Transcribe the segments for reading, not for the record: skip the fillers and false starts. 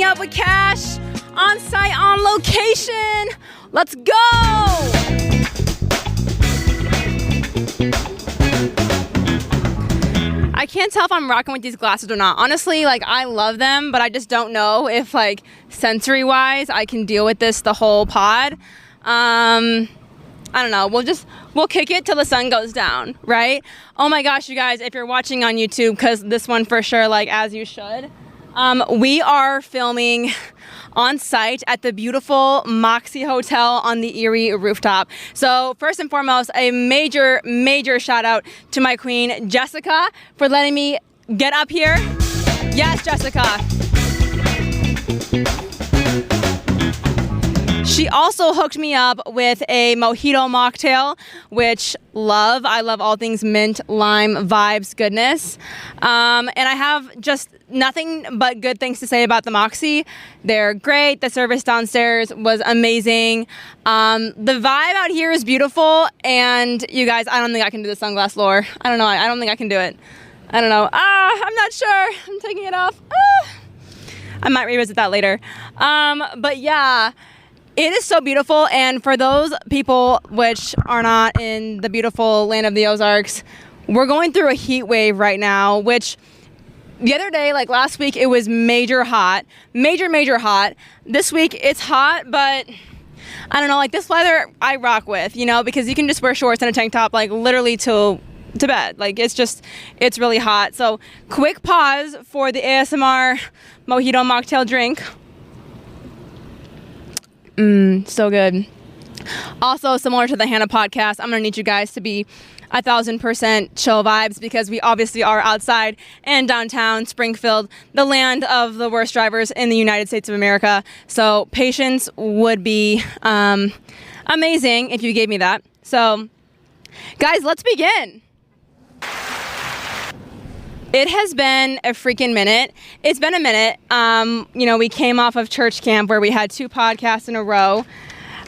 Up with Cash, on site, on location. Let's go. I can't tell if I'm rocking with these glasses or not. Honestly, like, I love them, but I just don't know if, like, sensory wise I can deal with this the whole pod. I don't know. We'll kick it till the sun goes down, right? Oh my gosh, you guys, if you're watching on YouTube, because this one for sure, like, as you should, we are filming on site at the beautiful Moxy Hotel on the Erie rooftop. So first and foremost, a major, major shout out to my queen, Jessica, for letting me get up here. Yes, Jessica. She also hooked me up with a mojito mocktail, which I love all things mint, lime, vibes, goodness. And I have just nothing but good things to say about the Moxy. They're great. The service downstairs was amazing. The vibe out here is beautiful. And you guys, I don't think I can do the sunglass lore. I don't know. I don't think I can do it. I don't know. I'm not sure. I'm taking it off. I might revisit that later. But yeah. It is so beautiful, and for those people which are not in the beautiful land of the Ozarks, we're going through a heat wave right now, which the other day, like last week, it was major hot. Major hot. This week, it's hot, but I don't know, like this weather I rock with, you know, because you can just wear shorts and a tank top, like literally to bed. Like it's really hot. So quick pause for the ASMR mojito mocktail drink. So good. Also, similar to the Hannah podcast, I'm gonna need you guys to be 1,000% chill vibes, because we obviously are outside in downtown Springfield, the land of the worst drivers in the United States of America. So patience would be amazing if you gave me that. So guys, let's begin. It has been a freaking minute. It's been a minute. You know, we came off of church camp where we had 2 podcasts in a row.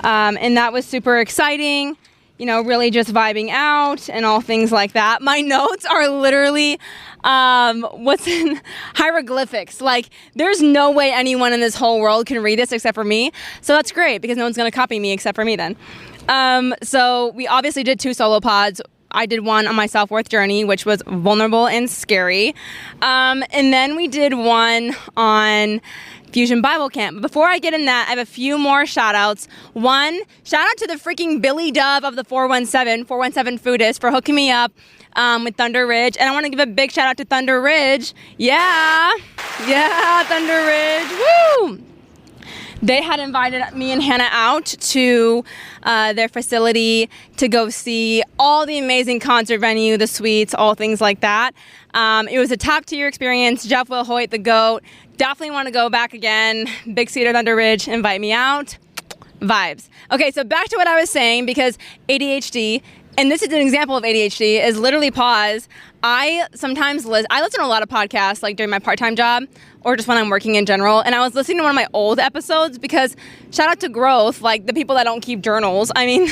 And that was super exciting. You know, really just vibing out and all things like that. My notes are literally what's in hieroglyphics. Like, there's no way anyone in this whole world can read this except for me. So that's great, because no one's going to copy me except for me then. So we obviously did 2 solo pods. I did one on my self-worth journey, which was vulnerable and scary. And then we did one on Fusion Bible Camp. But before I get in that, I have a few more shout outs. One, shout out to the freaking Billy Dove of the 417 Foodist for hooking me up with Thunder Ridge. And I want to give a big shout out to Thunder Ridge. Yeah, Thunder Ridge. Woo! They had invited me and Hannah out to their facility to go see all the amazing concert venue, the suites, all things like that. It was a top tier experience. Jeff Will Hoyt, the GOAT. Definitely want to go back again. Big Cedar Thunder Ridge, invite me out. Vibes. Okay, so back to what I was saying, because ADHD, and this is an example of ADHD, is literally pause. I sometimes listen to a lot of podcasts, like during my part-time job or just when I'm working in general. And I was listening to one of my old episodes, because shout out to growth, like the people that don't keep journals. I mean,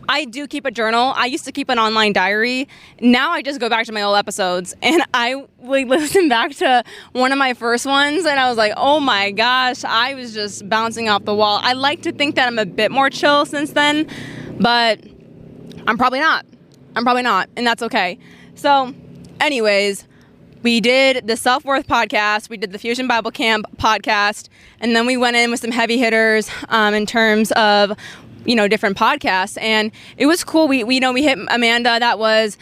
I do keep a journal. I used to keep an online diary. Now I just go back to my old episodes, and I listened back to one of my first ones, and I was like, oh my gosh, I was just bouncing off the wall. I like to think that I'm a bit more chill since then, but I'm probably not, and that's okay. So anyways, we did the Self-Worth podcast, we did the Fusion Bible Camp podcast, and then we went in with some heavy hitters in terms of, you know, different podcasts. And it was cool. We hit Amanda, that was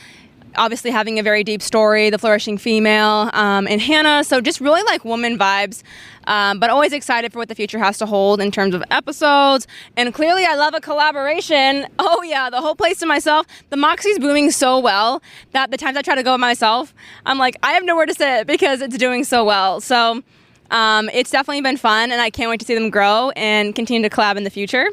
obviously having a very deep story, the flourishing female, and Hannah. So just really like woman vibes, but always excited for what the future has to hold in terms of episodes. And clearly I love a collaboration. Oh yeah, the whole place to myself. The Moxy's booming so well that the times I try to go myself, I'm like, I have nowhere to sit because it's doing so well. So it's definitely been fun, and I can't wait to see them grow and continue to collab in the future.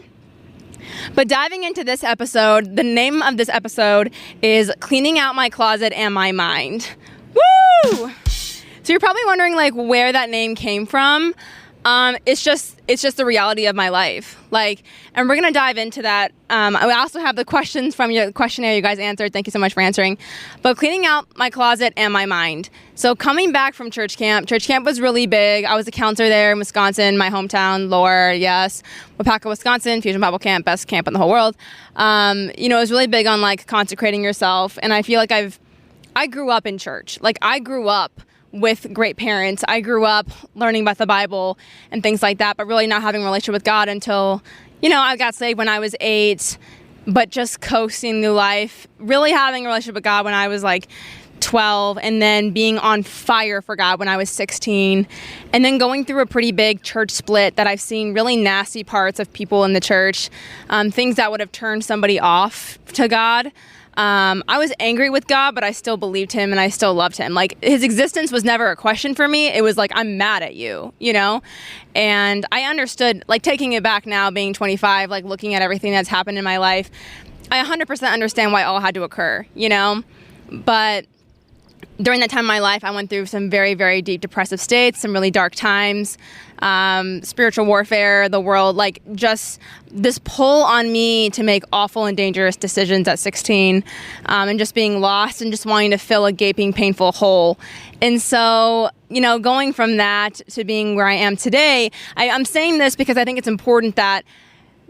But diving into this episode, the name of this episode is Cleaning Out My Closet and My Mind. Woo! So you're probably wondering like where that name came from. It's just the reality of my life. Like, and we're going to dive into that. I also have the questions from your questionnaire you guys answered. Thank you so much for answering. But cleaning out my closet and my mind. So coming back from church camp was really big. I was a counselor there in Wisconsin, my hometown, Lower, yes. Wapaka, Wisconsin, Fusion Bible Camp, best camp in the whole world. It was really big on like consecrating yourself. And I feel like I grew up in church. Like I grew up with great parents. I grew up learning about the Bible and things like that, but really not having a relationship with God until, I got saved when I was 8, but just coasting through life, really having a relationship with God when I was like 12, and then being on fire for God when I was 16, and then going through a pretty big church split that I've seen really nasty parts of people in the church, things that would have turned somebody off to God. I was angry with God, but I still believed him and I still loved him. Like his existence was never a question for me. It was like, I'm mad at you, and I understood, like taking it back now, being 25, like looking at everything that's happened in my life, I 100% understand why all had to occur, but during that time in my life, I went through some very, very deep depressive states, some really dark times, spiritual warfare, the world, like just this pull on me to make awful and dangerous decisions at 16, and just being lost and just wanting to fill a gaping, painful hole. And so, going from that to being where I am today, I'm saying this because I think it's important that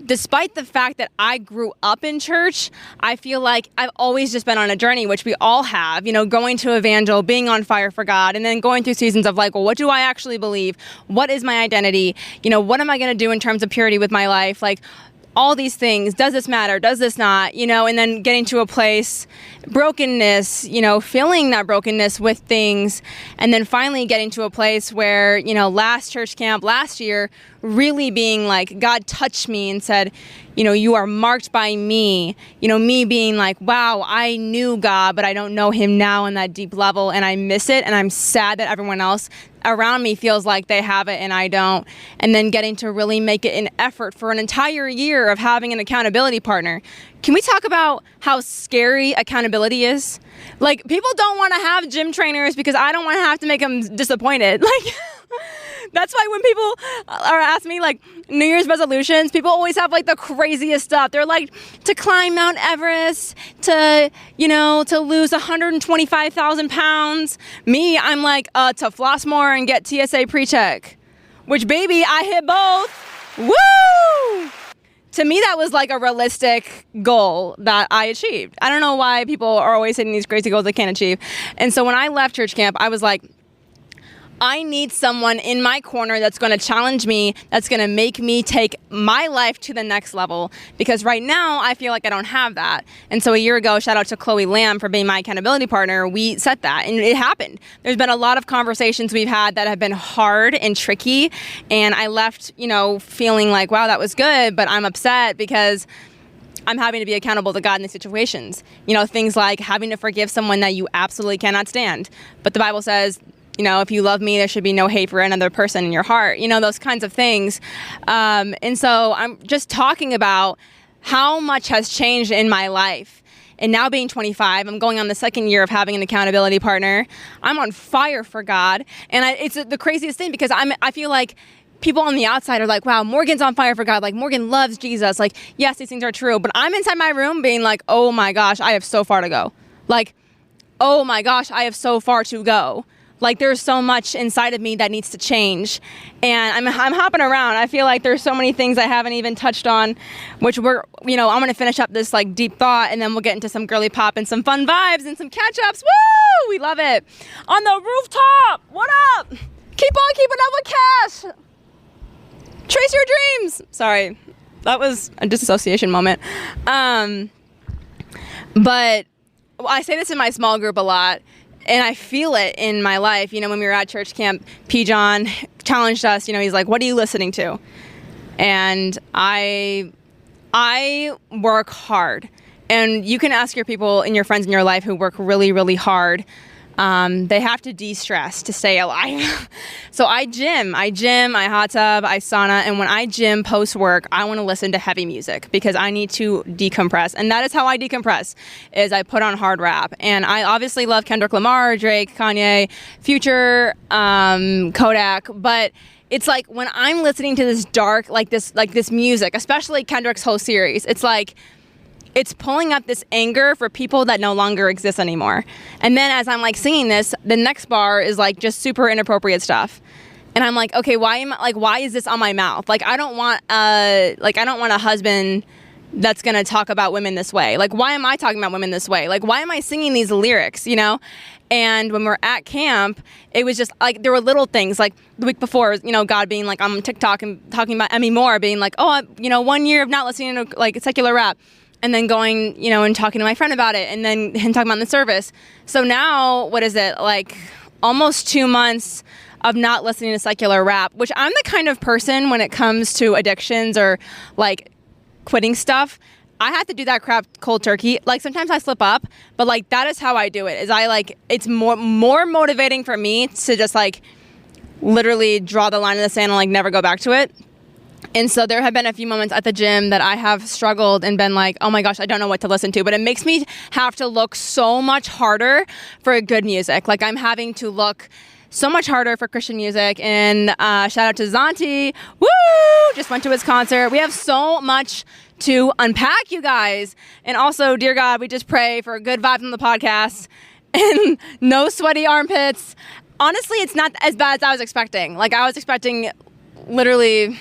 despite the fact that I grew up in church, I feel like I've always just been on a journey, which we all have, going to evangel, being on fire for God, and then going through seasons of like, well, what do I actually believe? What is my identity? What am I going to do in terms of purity with my life? Like all these things, does this matter? Does this not? And then getting to a place, brokenness, feeling that brokenness with things, and then finally getting to a place where, last church camp last year, really being like, God touched me and said, you are marked by me, me being like, wow, I knew God, but I don't know him now on that deep level, and I miss it, and I'm sad that everyone else around me feels like they have it and I don't. And then getting to really make it an effort for an entire year of having an accountability partner. Can we talk about how scary accountability is? Like, people don't want to have gym trainers because I don't want to have to make them disappointed. Like, that's why when people are asking me like New Year's resolutions, people always have like the craziest stuff. They're like to climb Mount Everest, to lose 125,000 pounds. Me, I'm like to floss more and get TSA pre-check, which baby, I hit both. Woo! To me, that was like a realistic goal that I achieved. I don't know why people are always hitting these crazy goals they can't achieve. And so when I left church camp, I was like, I need someone in my corner that's going to challenge me, that's going to make me take my life to the next level, because right now I feel like I don't have that. And so a year ago, shout out to Chloe Lamb for being my accountability partner, we set that, and it happened. There's been a lot of conversations we've had that have been hard and tricky, and I left, feeling like, wow, that was good, but I'm upset because I'm having to be accountable to God in these situations. Things like having to forgive someone that you absolutely cannot stand. But the Bible says, if you love me, there should be no hate for another person in your heart, those kinds of things. And so I'm just talking about how much has changed in my life. And now being 25, I'm going on the second year of having an accountability partner. I'm on fire for God. And it's the craziest thing because I feel like people on the outside are like, wow, Morgan's on fire for God. Like, Morgan loves Jesus. Like, yes, these things are true. But I'm inside my room being like, oh my gosh, I have so far to go. Like, oh my gosh, I have so far to go. Like, there's so much inside of me that needs to change. And I'm hopping around. I feel like there's so many things I haven't even touched on, which I'm going to finish up this like deep thought, and then we'll get into some girly pop and some fun vibes and some catch-ups. Woo! We love it. On the rooftop. What up? Keep on keeping up with cash. Trace your dreams. Sorry. That was a disassociation moment. But I say this in my small group a lot. And I feel it in my life. When we were at church camp, P. John challenged us, he's like, what are you listening to? And I work hard. And you can ask your people and your friends in your life who work really, really hard. They have to de-stress to stay alive. So I gym, I hot tub, I sauna. And when I gym post-work, I want to listen to heavy music because I need to decompress. And that is how I decompress, is I put on hard rap. And I obviously love Kendrick Lamar, Drake, Kanye, Future, Kodak. But it's like when I'm listening to this dark, like this music, especially Kendrick's whole series, it's like, it's pulling up this anger for people that no longer exist anymore. And then as I'm like singing this, the next bar is like just super inappropriate stuff. And I'm like, okay, why is this on my mouth? Like, I don't want a husband that's going to talk about women this way. Like, why am I talking about women this way? Like, why am I singing these lyrics, you know? And when we're at camp, it was just like, there were little things like the week before, you know, God being like on TikTok and talking about Emmy Moore being like, oh, 1 year of not listening to like secular rap. And then going, you know, and talking to my friend about it, and then him talking about in the service. So now, what is it, like almost 2 months of not listening to secular rap, which I'm the kind of person when it comes to addictions or like quitting stuff, I have to do that crap cold turkey. Like sometimes I slip up, but like that is how I do it. Is I like, it's more motivating for me to just like literally draw the line in the sand and like never go back to it. And so there have been a few moments at the gym that I have struggled and been like, oh my gosh, I don't know what to listen to. But it makes me have to look so much harder for good music. Like I'm having to look so much harder for Christian music. And shout out to Zauntee. Woo! Just went to his concert. We have so much to unpack, you guys. And also, dear God, we just pray for good vibes on the podcast and no sweaty armpits. Honestly, it's not as bad as I was expecting. Like I was expecting literally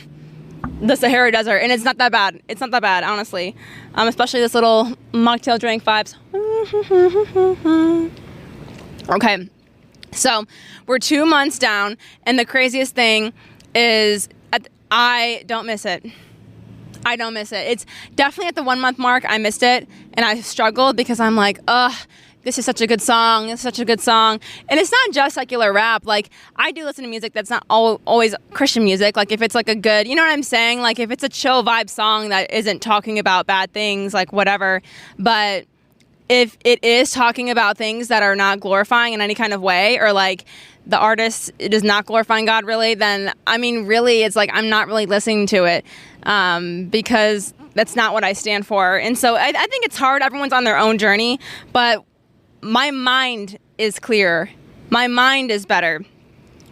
the Sahara Desert, and it's not that bad. It's not that bad, honestly. Especially this little mocktail drink vibes. Okay, so we're 2 months down, and the craziest thing is I don't miss it. I don't miss it. It's definitely at the 1 month mark, I missed it, and I struggled because I'm like, ugh, this is such a good song. It's such a good song. And it's not just secular rap. Like, I do listen to music that's not always Christian music. Like, if it's like a good, you know what I'm saying? Like, if it's a chill vibe song that isn't talking about bad things, like whatever. But if it is talking about things that are not glorifying in any kind of way, or like the artist is not glorifying God really, then, I mean, really, it's like I'm not really listening to it because that's not what I stand for. And so I think it's hard. Everyone's on their own journey. But my mind is clearer. My mind is better.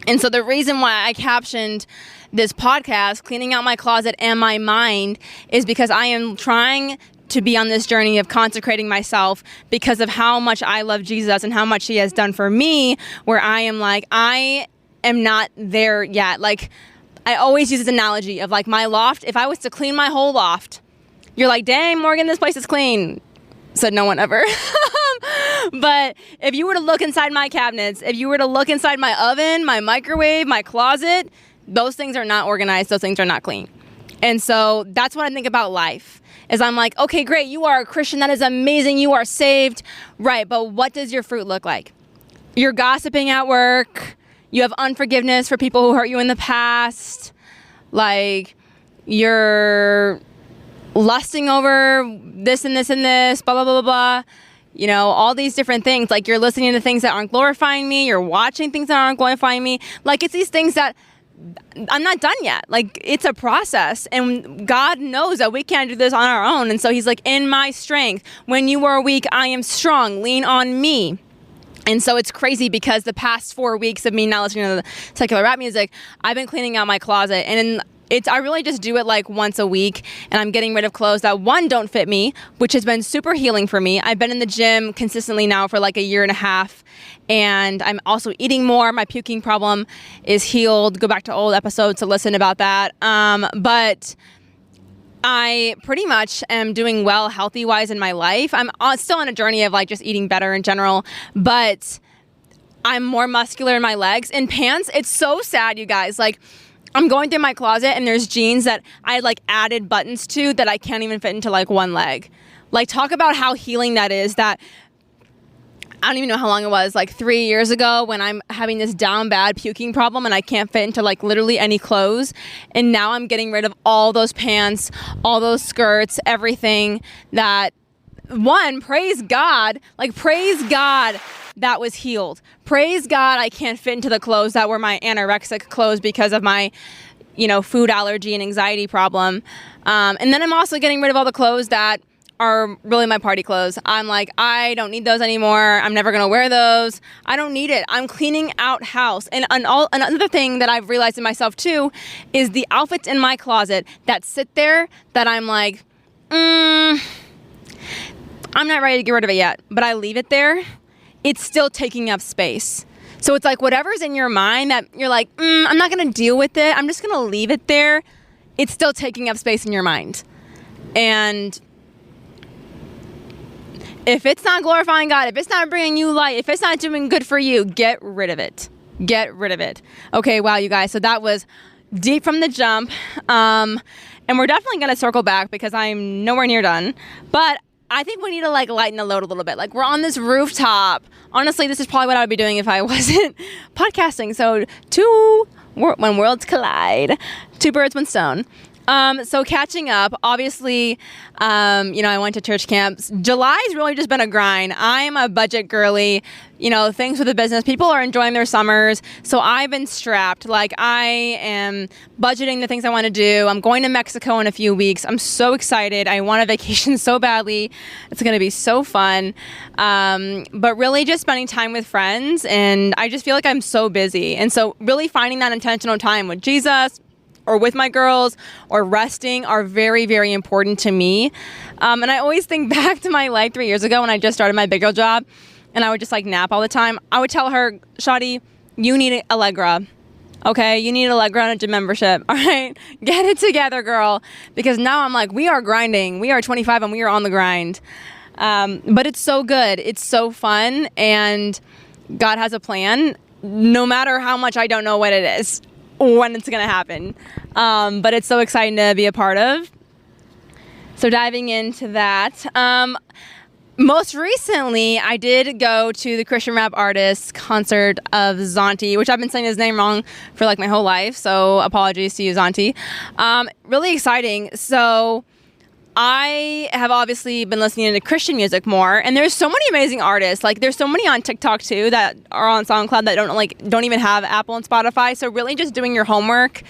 And so the reason why I captioned this podcast, Cleaning Out My Closet and My Mind, is because I am trying to be on this journey of consecrating myself because of how much I love Jesus and how much he has done for me, where I am like, I am not there yet. Like, I always use this analogy of like my loft. If I was to clean my whole loft, you're like, dang, Morgan, this place is clean. Said no one ever. But if you were to look inside my cabinets, if you were to look inside my oven, my microwave, my closet, those things are not organized. Those things are not clean. And so that's what I think about life. Is I'm like, okay, great, you are a Christian. That is amazing. You are saved. Right, but what does your fruit look like? You're gossiping at work. You have unforgiveness for people who hurt you in the past. Like, you're lusting over this and this and this, blah, blah, blah, blah, blah. You know, all these different things. Like, you're listening to things that aren't glorifying me. You're watching things that aren't glorifying me. Like, it's these things that I'm not done yet. Like, it's a process, and God knows that we can't do this on our own. And so he's like, in my strength, when you are weak, I am strong. Lean on me. And so it's crazy because the past 4 weeks of me not listening to the secular rap music, I've been cleaning out my closet, and I really just do it like once a week, and I'm getting rid of clothes that, one, don't fit me, which has been super healing for me. I've been in the gym consistently now for like a year and a half, and I'm also eating more. My puking problem is healed. Go back to old episodes to listen about that. But I pretty much am doing well healthy-wise in my life. I'm still on a journey of like just eating better in general, but I'm more muscular in my legs. In pants, it's so sad, you guys. Like, I'm going through my closet and there's jeans that I like added buttons to that I can't even fit into like one leg. Like, talk about how healing that is. That I don't even know how long it was, like 3 years ago, when I'm having this down bad puking problem and I can't fit into like literally any clothes. And now I'm getting rid of all those pants, all those skirts, everything that, one, praise God, like praise God that was healed. Praise God I can't fit into the clothes that were my anorexic clothes because of my, you know, food allergy and anxiety problem. And then I'm also getting rid of all the clothes that are really my party clothes. I'm like, I don't need those anymore. I'm never gonna wear those. I don't need it. I'm cleaning out house. And another thing that I've realized in myself too is the outfits in my closet that sit there that I'm like, I'm not ready to get rid of it yet, but I leave it there. It's still taking up space. So it's like whatever's in your mind that you're like, I'm not gonna deal with it. I'm just gonna leave it there. It's still taking up space in your mind. And if it's not glorifying God, if it's not bringing you light, if it's not doing good for you, get rid of it. Get rid of it. Okay, wow, you guys. So that was deep from the jump. And we're definitely going to circle back because I'm nowhere near done. But I think we need to like lighten the load a little bit. Like we're on this rooftop. Honestly, this is probably what I would be doing if I wasn't podcasting. So when worlds collide, two birds, one stone. So catching up, obviously, I went to church camps. July's really just been a grind. I'm a budget girly, things with the business. People are enjoying their summers. So I've been strapped. Like I am budgeting the things I want to do. I'm going to Mexico in a few weeks. I'm so excited. I want a vacation so badly. It's going to be so fun. But really just spending time with friends. And I just feel like I'm so busy. And so really finding that intentional time with Jesus, or with my girls, or resting are very, very important to me. And I always think back to my life 3 years ago when I just started my big girl job and I would just like nap all the time. I would tell her, Shawty, you need Allegra. Okay, you need Allegra and a gym membership. All right, get it together, girl. Because now I'm like, we are grinding. We are 25 and we are on the grind. But it's so good. It's so fun. And God has a plan, no matter how much I don't know what it is, when it's going to happen. But it's so exciting to be a part of. So diving into that. Most recently, I did go to the Christian rap artist concert of Zauntee, which I've been saying his name wrong for like my whole life. So apologies to you, Zauntee. Really exciting. So I have obviously been listening to Christian music more, and there's so many amazing artists. Like there's so many on TikTok too that are on SoundCloud that don't even have Apple and Spotify. So really just doing your homework.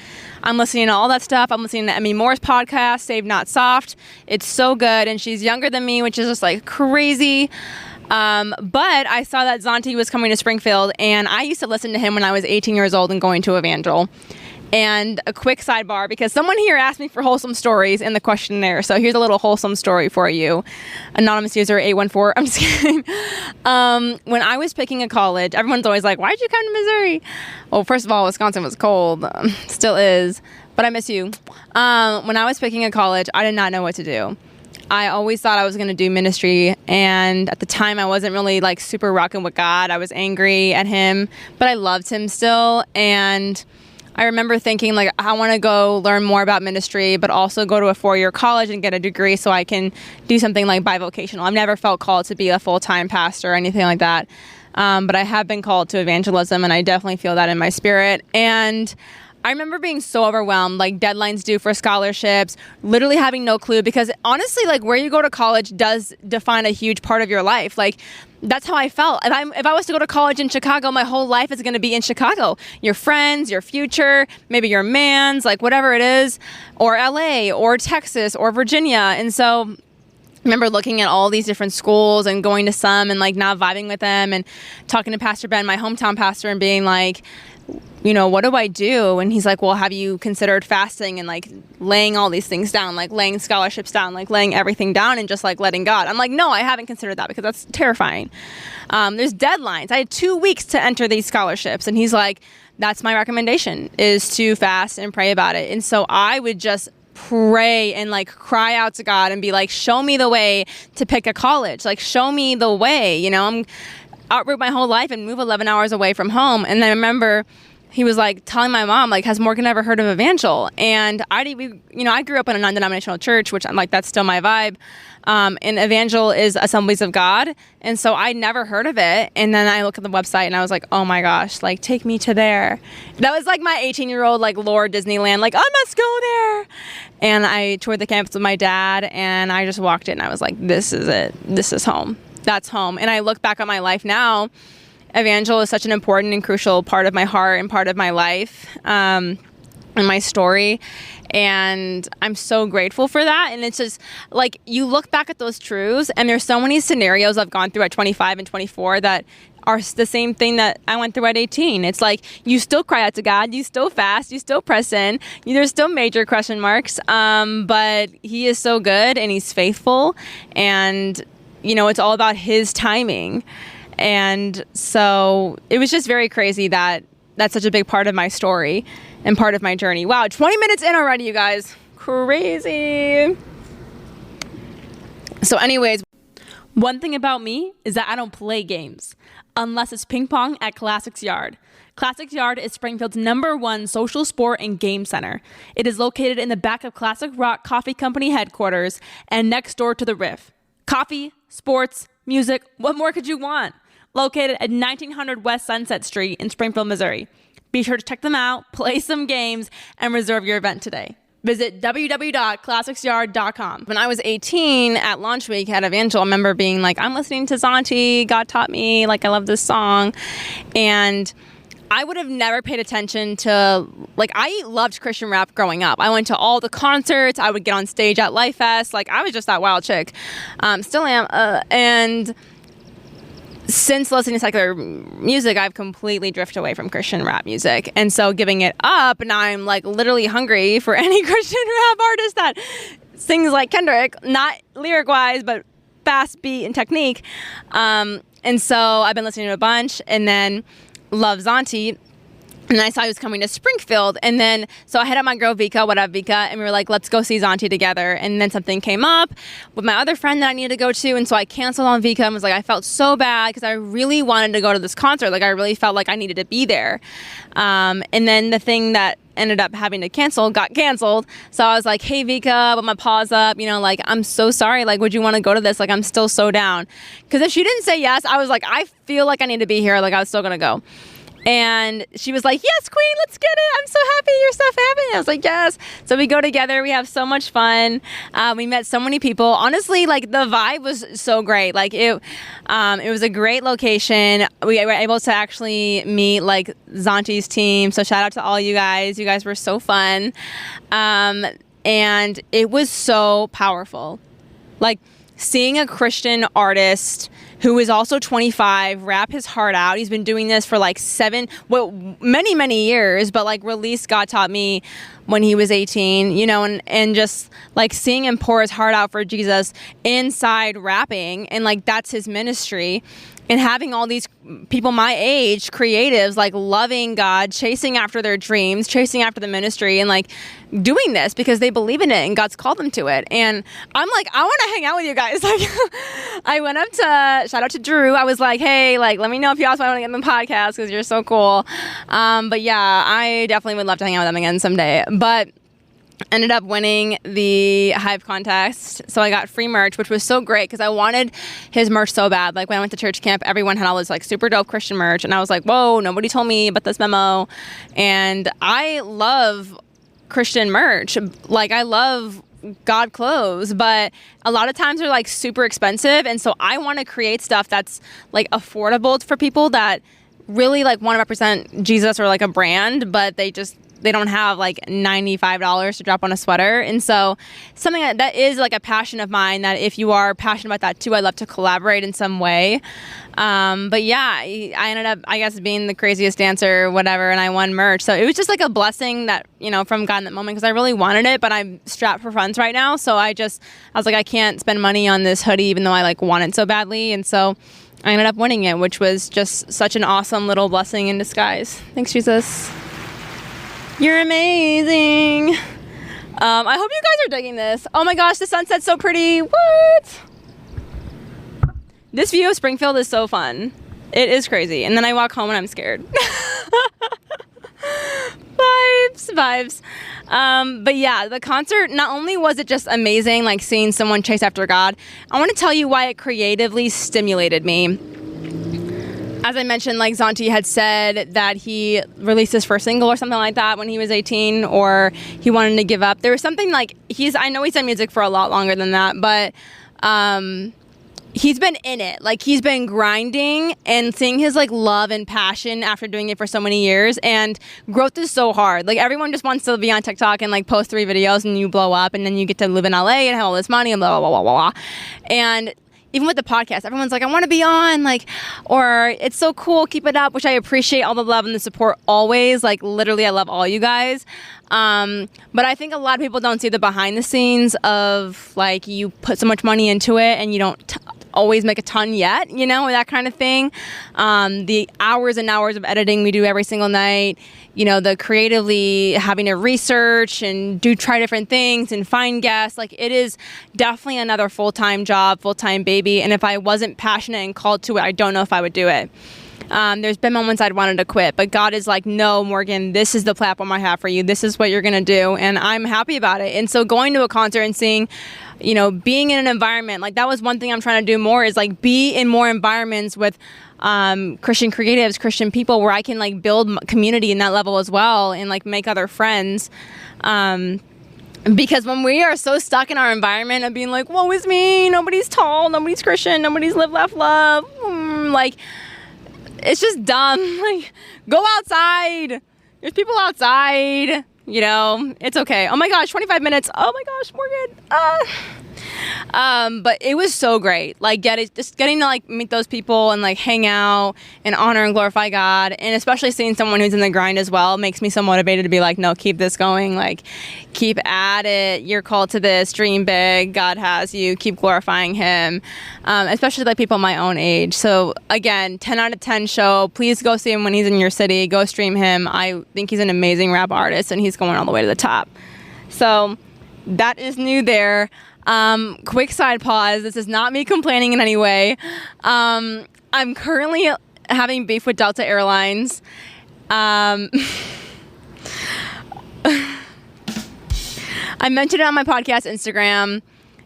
I'm listening to all that stuff. I'm listening to Emmy Moore's podcast, Save Not Soft. It's so good, and she's younger than me, which is just like crazy. But I saw that Zauntee was coming to Springfield, and I used to listen to him when I was 18 years old and going to Evangel. And a quick sidebar, because someone here asked me for wholesome stories in the questionnaire. So here's a little wholesome story for you. Anonymous user 814. I'm just kidding. When I was picking a college, everyone's always like, why'd you come to Missouri? Well, first of all, Wisconsin was cold. Still is. But I miss you. When I was picking a college, I did not know what to do. I always thought I was going to do ministry. And at the time, I wasn't really like super rocking with God. I was angry at him, but I loved him still. And I remember thinking, like, I want to go learn more about ministry, but also go to a 4-year college and get a degree so I can do something like bivocational. I've never felt called to be a full-time pastor or anything like that. But I have been called to evangelism, and I definitely feel that in my spirit. And I remember being so overwhelmed, like deadlines due for scholarships, literally having no clue, because honestly, like where you go to college does define a huge part of your life. Like that's how I felt. If I was to go to college in Chicago, my whole life is going to be in Chicago. Your friends, your future, maybe your man's, like whatever it is, or LA or Texas or Virginia. And so I remember looking at all these different schools and going to some and like not vibing with them, and talking to Pastor Ben, my hometown pastor, and being like, what do I do? And he's like, well, have you considered fasting and like laying all these things down, like laying scholarships down, like laying everything down and just like letting God? I'm like, no, I haven't considered that because that's terrifying. There's deadlines. I had 2 weeks to enter these scholarships. And he's like, that's my recommendation, is to fast and pray about it. And so I would just pray and like cry out to God and be like, show me the way to pick a college. Like, show me the way, I'm uproot my whole life and move 11 hours away from home. And then I remember he was like telling my mom, like, has Morgan ever heard of Evangel? And I grew up in a non-denominational church, which I'm like, that's still my vibe. And Evangel is Assemblies of God. And so I never heard of it. And then I looked at the website and I was like, oh my gosh, like take me to there. That was like my 18-year-old, like Lord Disneyland, like I must go there. And I toured the campus with my dad, and I just walked in and I was like, this is it. This is home. That's home. And I look back on my life now, Evangel is such an important and crucial part of my heart and part of my life. and my story, and I'm so grateful for that. And it's just like, you look back at those truths, and there's so many scenarios I've gone through at 25 and 24 that are the same thing that I went through at 18. It's like, you still cry out to God, you still fast, you still press in, there's still major question marks, but he is so good and he's faithful, and it's all about his timing. And so it was just very crazy that that's such a big part of my story and part of my journey. Wow, 20 minutes in already, you guys. Crazy. So anyways, one thing about me is that I don't play games unless it's ping pong at Classics Yard. Classics Yard is Springfield's #1 social sport and game center. It is located in the back of Classic Rock Coffee Company headquarters and next door to the Riff. Coffee, sports, music, what more could you want? Located at 1900 West Sunset Street in Springfield, Missouri. Be sure to check them out, play some games, and reserve your event today. Visit www.classicsyard.com. When I was 18 at launch week at Evangel, I remember being like, I'm listening to Zauntee, God taught me, like I love this song. And I would have never paid attention to, like, I loved Christian rap growing up. I went to all the concerts. I would get on stage at Life Fest. Like, I was just that wild chick. Still am. And since listening to secular music, I've completely drifted away from Christian rap music. And so giving it up, now I'm like literally hungry for any Christian rap artist that sings like Kendrick, not lyric wise, but fast beat and technique. And so I've been listening to a bunch, and then love Zauntee. And I saw he was coming to Springfield. And then, so I hit up my girl Vika, what up Vika? And we were like, let's go see Zauntee together. And then something came up with my other friend that I needed to go to. And so I canceled on Vika and was like, I felt so bad because I really wanted to go to this concert. Like, I really felt like I needed to be there. And then the thing that ended up having to cancel got canceled. So I was like, hey Vika, put my paws up, like, I'm so sorry. Like, would you want to go to this? Like, I'm still so down. Because if she didn't say yes, I was like, I feel like I need to be here. Like, I was still going to go. And she was like, yes, queen, let's get it. I'm so happy your stuff happened. I was like, yes. So we go together. We have so much fun. We met so many people. Honestly, like, the vibe was so great. Like, it was a great location. We were able to actually meet, like, Zauntee's team. So shout out to all you guys. You guys were so fun. And it was so powerful. Like, seeing a Christian artist who is also 25 rap his heart out. He's been doing this for like many years, but like released God Taught Me when he was 18, and just like seeing him pour his heart out for Jesus inside rapping, and like that's his ministry. And having all these people my age, creatives, like loving God, chasing after their dreams, chasing after the ministry, and like doing this because they believe in it and God's called them to it. And I'm like, I want to hang out with you guys. Like, I went up to, shout out to Drew. I was like, hey, like, let me know if you also want to get in the podcast because you're so cool. But yeah, I definitely would love to hang out with them again someday. But ended up winning the Hive contest, so I got free merch, which was so great because I wanted his merch so bad. Like, when I went to church camp, everyone had all this like super dope Christian merch, and I was like, whoa, nobody told me about this memo. And I love Christian merch. Like, I love God clothes, but a lot of times they're like super expensive, and so I want to create stuff that's like affordable for people that really like want to represent Jesus or like a brand, but they don't have like $95 to drop on a sweater. And so something that is like a passion of mine, that if you are passionate about that too, I'd love to collaborate in some way. But yeah, I ended up, I guess, being the craziest dancer, whatever, and I won merch. So it was just like a blessing that, from God in that moment, because I really wanted it, but I'm strapped for funds right now. So I was like, I can't spend money on this hoodie, even though I like want it so badly. And so I ended up winning it, which was just such an awesome little blessing in disguise. Thanks, Jesus. You're amazing. I hope you guys are digging this. Oh my gosh, the sunset's so pretty. What? This view of Springfield is so fun. It is crazy. And then I walk home and I'm scared. Vibes. But yeah, the concert, not only was it just amazing, like seeing someone chase after God, I want to tell you why it creatively stimulated me. As I mentioned, like Zauntee had said that he released his first single or something like that when he was 18, or he wanted to give up. There was something like, I know he's done music for a lot longer than that, but he's been in it. Like, he's been grinding, and seeing his like love and passion after doing it for so many years. And growth is so hard. Like, everyone just wants to be on TikTok and like post 3 videos and you blow up, and then you get to live in LA and have all this money and blah, blah, blah, blah, blah. And even with the podcast, everyone's like, I want to be on, like, or it's so cool, keep it up, which I appreciate all the love and the support always. Like, literally, I love all you guys. But I think a lot of people don't see the behind the scenes of, like, you put so much money into it and you don't always make a ton yet, you know, that kind of thing. The hours and hours of editing we do every single night, you know, the creatively having to research and try different things and find guests. Like, it is definitely another full-time job, full-time baby. And if I wasn't passionate and called to it, I don't know if I would do it. There's been moments I'd wanted to quit, but God is like, no, Morgan, this is the platform I have for you. This is what you're going to do. And I'm happy about it. And so going to a concert and seeing, you know, being in an environment, like, that was one thing I'm trying to do more, is like be in more environments with Christian creatives, Christian people, where I can like build community in that level as well, and like make other friends. Because when we are so stuck in our environment of being like, woe is me, nobody's tall, nobody's Christian, nobody's live, laugh, love, like, it's just dumb. Like, go outside. There's people outside. You know, it's okay. Oh my gosh, 25 minutes. Oh my gosh, Morgan. But it was so great. Like, getting to like meet those people and like hang out and honor and glorify God. And especially seeing someone who's in the grind as well makes me so motivated to be like, no, keep this going. Like, keep at it. You're called to this. Dream big. God has you. Keep glorifying him. Especially like people my own age. So again, 10 out of 10 show. Please go see him when he's in your city. Go stream him. I think he's an amazing rap artist, and he's going all the way to the top. So that is new there. Quick side pause. This is not me complaining in any way. I'm currently having beef with Delta Airlines. I mentioned it on my podcast Instagram,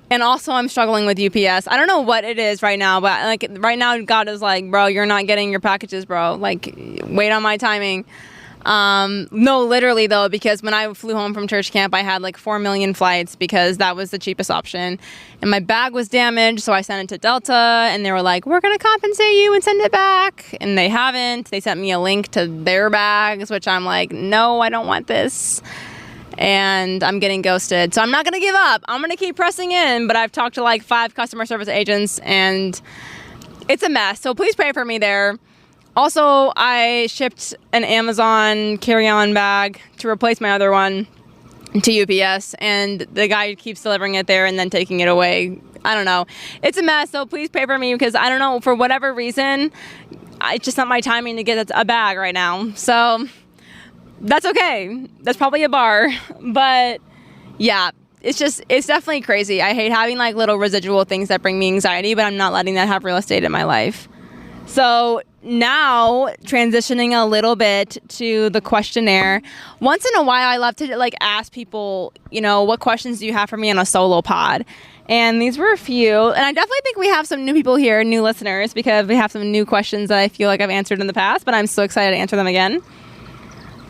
and also I'm struggling with UPS. I don't know what it is right now, but like right now God is like, bro, you're not getting your packages, bro. Like, wait on my timing. No, literally though, because when I flew home from church camp, I had like 4 million flights because that was the cheapest option, and my bag was damaged. So I sent it to Delta, and they were like, we're going to compensate you and send it back. And they haven't. They sent me a link to their bags, which I'm like, no, I don't want this. And I'm getting ghosted. So I'm not going to give up. I'm going to keep pressing in, but I've talked to like 5 customer service agents, and it's a mess. So please pray for me there. Also, I shipped an Amazon carry-on bag to replace my other one to UPS, and the guy keeps delivering it there and then taking it away. I don't know. It's a mess, so please pray for me, because I don't know, for whatever reason, it's just not my timing to get a bag right now. So that's okay. That's probably a bar. But yeah, it's definitely crazy. I hate having like little residual things that bring me anxiety, but I'm not letting that have real estate in my life. So now transitioning a little bit to the questionnaire. Once in a while, I love to like ask people, you know, what questions do you have for me on a solo pod? And these were a few. And I definitely think we have some new people here, new listeners, because we have some new questions that I feel like I've answered in the past, but I'm so excited to answer them again.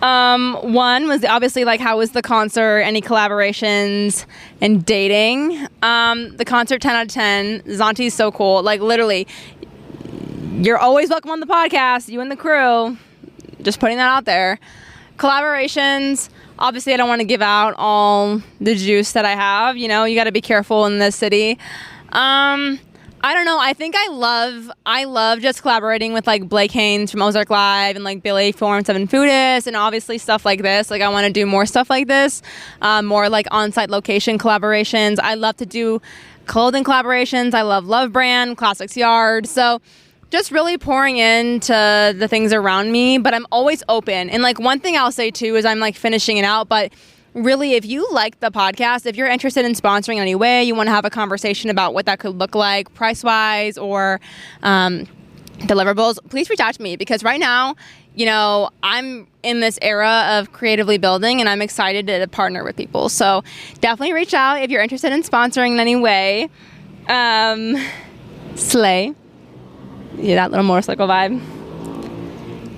One was obviously like, how was the concert, any collaborations, and dating. The concert, 10 out of 10. Zauntee's so cool. Like, literally, you're always welcome on the podcast, you and the crew. Just putting that out there. Collaborations, obviously I don't want to give out all the juice that I have. You know, you got to be careful in this city. I don't know. I think I love just collaborating with like Blake Haynes from Ozark Live and like Billy from Seven Foodist, and obviously stuff like this. Like, I want to do more stuff like this, more like on-site location collaborations. I love to do clothing collaborations. I love brand, Classics Yard. So just really pouring into the things around me, but I'm always open. And like, one thing I'll say too is I'm like finishing it out, but really, if you like the podcast, if you're interested in sponsoring in any way, you want to have a conversation about what that could look like price-wise or deliverables, please reach out to me, because right now, you know, I'm in this era of creatively building, and I'm excited to partner with people. So definitely reach out if you're interested in sponsoring in any way. Slay. Yeah, that little motorcycle vibe.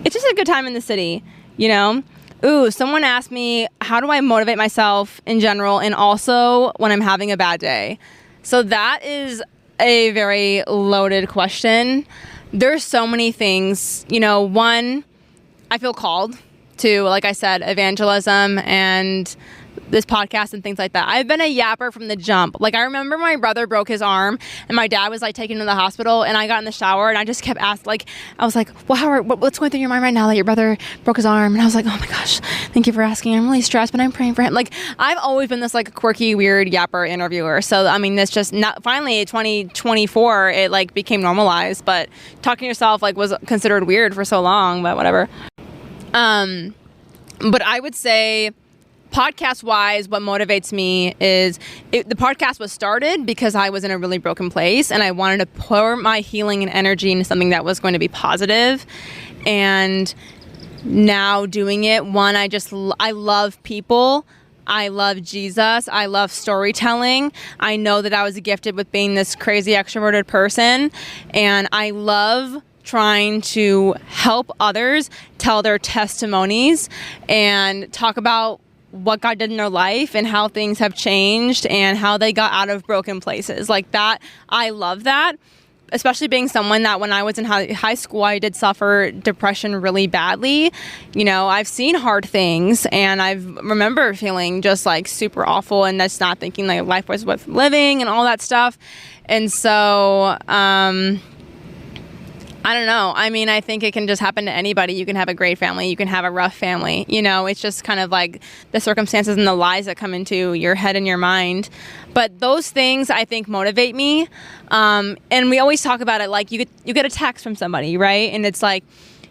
It's just a good time in the city, you know? Ooh, someone asked me, how do I motivate myself in general and also when I'm having a bad day? So that is a very loaded question. There's so many things. One, I feel called to, like I said, evangelism and this podcast and things like that. I've been a yapper from the jump. Like, I remember my brother broke his arm and my dad was like taking him to the hospital, and I got in the shower and I just kept asking, I was like, well, Howard, what's going through your mind right now that your brother broke his arm? And I was like, oh my gosh, thank you for asking. I'm really stressed, but I'm praying for him. Like, I've always been this like quirky, weird yapper interviewer. So, I mean, this just not finally 2024, it like became normalized, but talking to yourself like was considered weird for so long, but whatever. But I would say, podcast-wise, what motivates me is the podcast was started because I was in a really broken place and I wanted to pour my healing and energy into something that was going to be positive. And now doing it, one, I love people. I love Jesus. I love storytelling. I know that I was gifted with being this crazy extroverted person, and I love trying to help others tell their testimonies and talk about what God did in their life and how things have changed and how they got out of broken places like that. I love that, especially being someone that when I was in high school, I did suffer depression really badly. I've seen hard things and I remember feeling just like super awful and just not thinking like life was worth living and all that stuff. And so, I don't know. I mean, I think it can just happen to anybody. You can have a great family. You can have a rough family. It's just kind of like the circumstances and the lies that come into your head and your mind. But those things, I think, motivate me. And we always talk about it like you get a text from somebody, right? And it's like,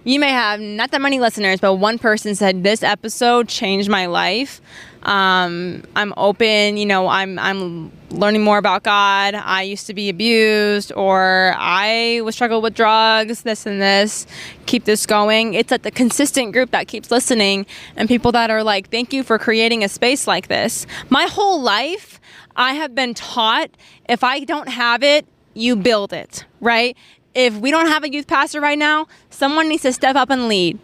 you may have not that many listeners, but one person said, this episode changed my life. I'm open, I'm learning more about God. I used to be abused, or I was struggled with drugs, this and this. Keep this going. It's like the consistent group that keeps listening, and people that are like, thank you for creating a space like this. My whole life, I have been taught, if I don't have it, you build it, right? If we don't have a youth pastor right now, someone needs to step up and lead.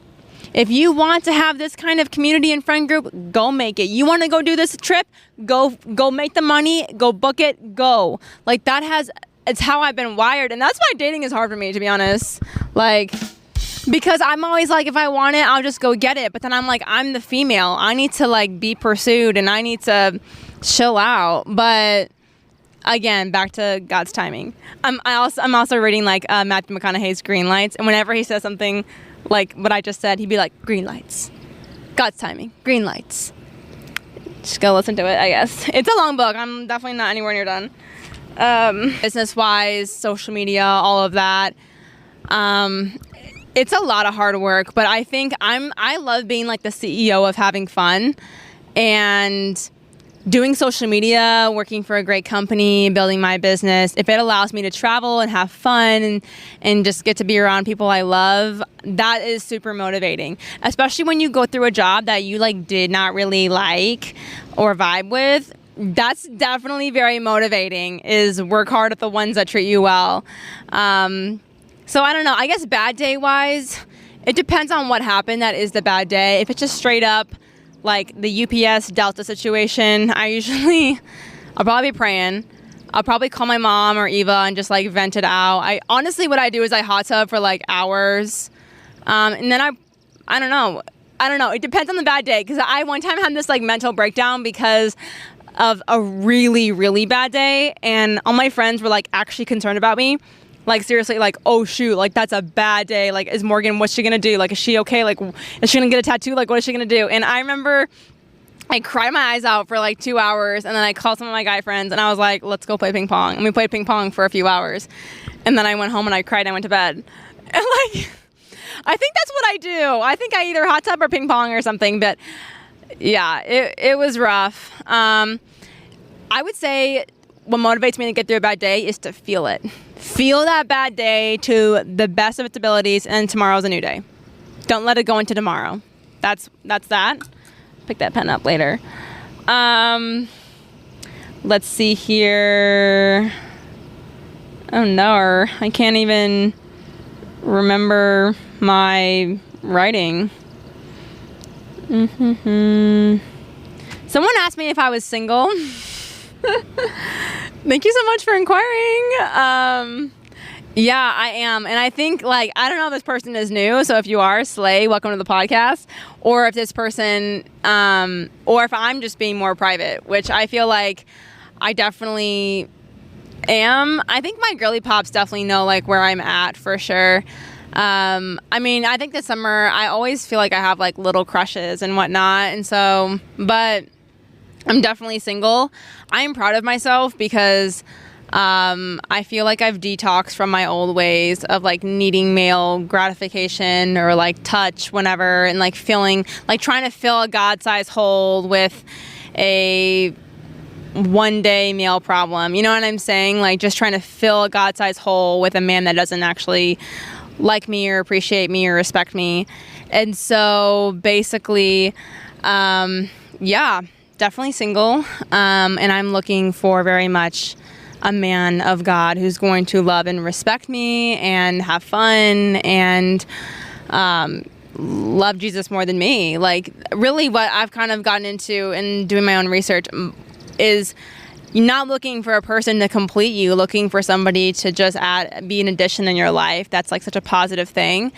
If you want to have this kind of community and friend group, go make it. You want to go do this trip? Go make the money, go book it, go. Like it's how I've been wired. And that's why dating is hard for me, to be honest. Like, because I'm always like, if I want it, I'll just go get it. But then I'm like, I'm the female. I need to like be pursued and I need to chill out. But again, back to God's timing. I'm also reading like Matthew McConaughey's Green Lights. And whenever he says something like what I just said, he'd be like, green lights, God's timing, green lights. Just go listen to it, I guess. It's a long book. I'm definitely not anywhere near done. Business-wise, social media, all of that. It's a lot of hard work, but I think I love being like the CEO of having fun and doing social media, working for a great company, building my business. If it allows me to travel and have fun and just get to be around people I love, that is super motivating. Especially when you go through a job that you like did not really like or vibe with. That's definitely very motivating, is work hard at the ones that treat you well. So I don't know, I guess bad day wise, it depends on what happened that is the bad day. If it's just straight up like the UPS Delta situation, I'll probably be praying. I'll probably call my mom or Eva and just like vent it out. Honestly, what I do is I hot tub for like hours. And then I don't know. It depends on the bad day. Cause I one time had this like mental breakdown because of a really, really bad day. And all my friends were like actually concerned about me. Like, seriously, like, oh, shoot, like, that's a bad day. Like, is Morgan, what's she going to do? Like, is she okay? Like, is she going to get a tattoo? Like, what is she going to do? And I remember I cried my eyes out for, like, 2 hours. And then I called some of my guy friends. And I was like, let's go play ping pong. And we played ping pong for a few hours. And then I went home and I cried and I went to bed. And, like, I think that's what I do. I think I either hot tub or ping pong or something. But, yeah, it was rough. I would say what motivates me to get through a bad day is to feel it. Feel that bad day to the best of its abilities, and tomorrow's a new day. Don't let it go into tomorrow. That's that. Pick that pen up later. Let's see here. Oh no, I can't even remember my writing. Someone asked me if I was single. Thank you so much for inquiring. Yeah, I am. And I think, like, I don't know if this person is new. So if you are, slay, welcome to the podcast. Or if this person, or if I'm just being more private, which I feel like I definitely am. I think my girly pops definitely know, like, where I'm at for sure. I mean, I think this summer, I always feel like I have, like, little crushes and whatnot. And so, but I'm definitely single. I am proud of myself because I feel like I've detoxed from my old ways of like needing male gratification or like touch whenever, and like feeling like trying to fill a God-sized hole with a one day male problem. You know what I'm saying? Like just trying to fill a God-sized hole with a man that doesn't actually like me or appreciate me or respect me. And so basically, yeah, definitely single. And I'm looking for very much a man of God who's going to love and respect me and have fun and love Jesus more than me. Like really what I've kind of gotten into in doing my own research is not looking for a person to complete you, looking for somebody to just be an addition in your life. That's like such a positive thing.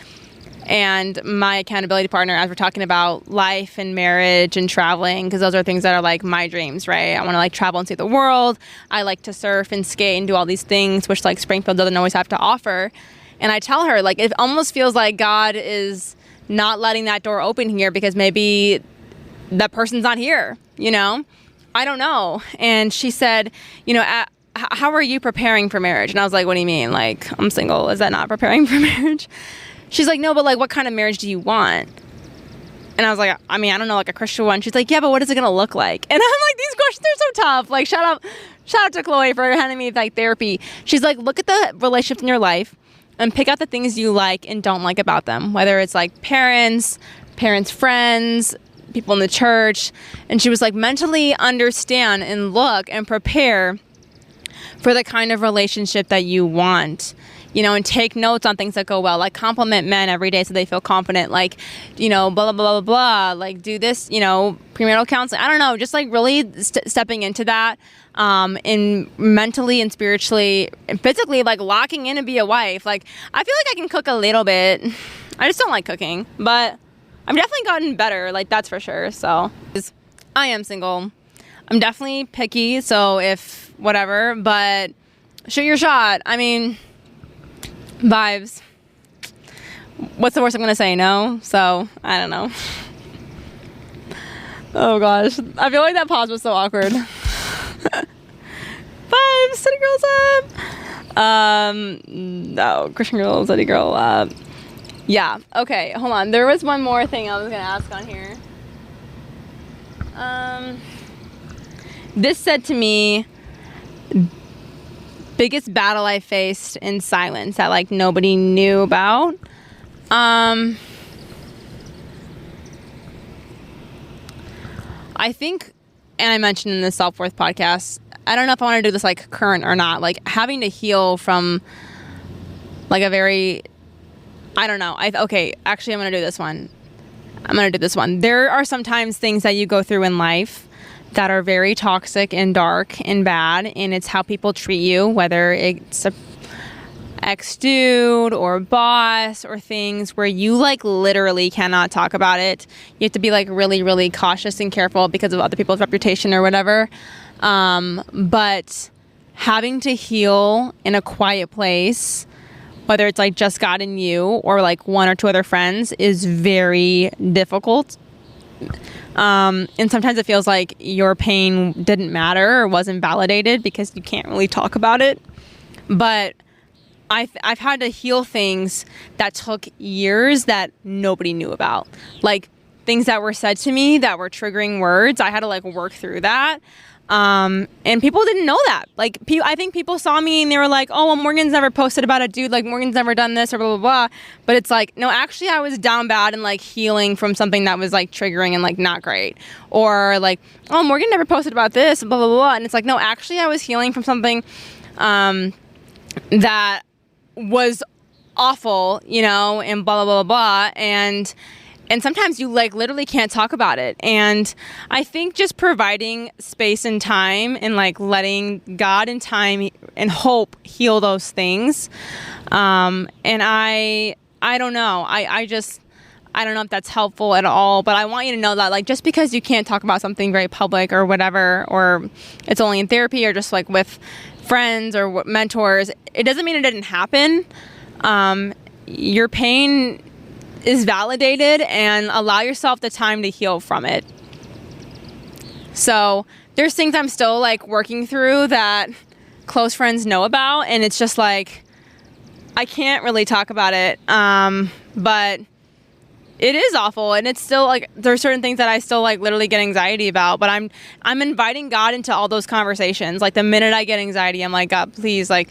And my accountability partner, as we're talking about life and marriage and traveling, because those are things that are like my dreams, right? I want to like travel and see the world. I like to surf and skate and do all these things, which like Springfield doesn't always have to offer. And I tell her, like, it almost feels like God is not letting that door open here because maybe that person's not here, you know? I don't know. And she said, you know, how are you preparing for marriage? And I was like, what do you mean? Like, I'm single. Is that not preparing for marriage? She's like, no, but like, what kind of marriage do you want? And I was like, I mean, I don't know, like a Christian one. She's like, yeah, but what is it going to look like? And I'm like, these questions are so tough. Like, shout out to Chloe for handing me like therapy. She's like, look at the relationships in your life and pick out the things you like and don't like about them. Whether it's like parents, friends, people in the church. And she was like, mentally understand and look and prepare for the kind of relationship that you want. You know, and take notes on things that go well, like compliment men every day so they feel confident, like, you know, blah, blah, blah, blah, blah, like do this, you know, premarital counseling. I don't know, just like really stepping into that and mentally and spiritually and physically, like locking in to be a wife. Like, I feel like I can cook a little bit. I just don't like cooking, but I've definitely gotten better, like that's for sure. So I am single. I'm definitely picky, so if whatever, but shoot your shot. I mean, vibes. What's the worst I'm gonna say? No? So, I don't know. Oh gosh. I feel like that pause was so awkward. Vibes, city girls up. No, Christian girl, city girl up. Yeah, okay, hold on. There was one more thing I was gonna ask on here. This said to me, biggest battle I faced in silence that like nobody knew about. I think, and I mentioned in the Self-Worth podcast, I don't know if I want to do this like current or not, like having to heal from like a very, I don't know. Okay, actually I'm going to do this one. There are sometimes things that you go through in life that are very toxic and dark and bad, and it's how people treat you, whether it's a ex-dude or boss or things where you like literally cannot talk about it. You have to be like really, really cautious and careful because of other people's reputation or whatever. But having to heal in a quiet place, whether it's like just God and you or like one or two other friends, is very difficult. And sometimes it feels like your pain didn't matter or wasn't validated because you can't really talk about it. But I've had to heal things that took years that nobody knew about. Like things that were said to me that were triggering words. I had to like work through that. And people didn't know that. Like, I think people saw me and they were like, oh, well, Morgan's never posted about a dude. Like, Morgan's never done this or blah, blah, blah. But it's like, no, actually, I was down bad and like healing from something that was like triggering and like not great. Or like, oh, Morgan never posted about this, blah, blah, blah. And it's like, no, actually, I was healing from something that was awful, you know, and blah, blah, blah, blah. And And sometimes you like literally can't talk about it. And I think just providing space and time and like letting God and time and hope heal those things. And I don't know. I don't know if that's helpful at all, but I want you to know that like just because you can't talk about something very public or whatever, or it's only in therapy or just like with friends or mentors, it doesn't mean it didn't happen. Your pain is validated, and allow yourself the time to heal from it. So there's things I'm still like working through that close friends know about, and it's just like I can't really talk about it, but it is awful, and it's still like there's certain things that I still like literally get anxiety about, but I'm inviting God into all those conversations. Like the minute I get anxiety, I'm like, God, please, like,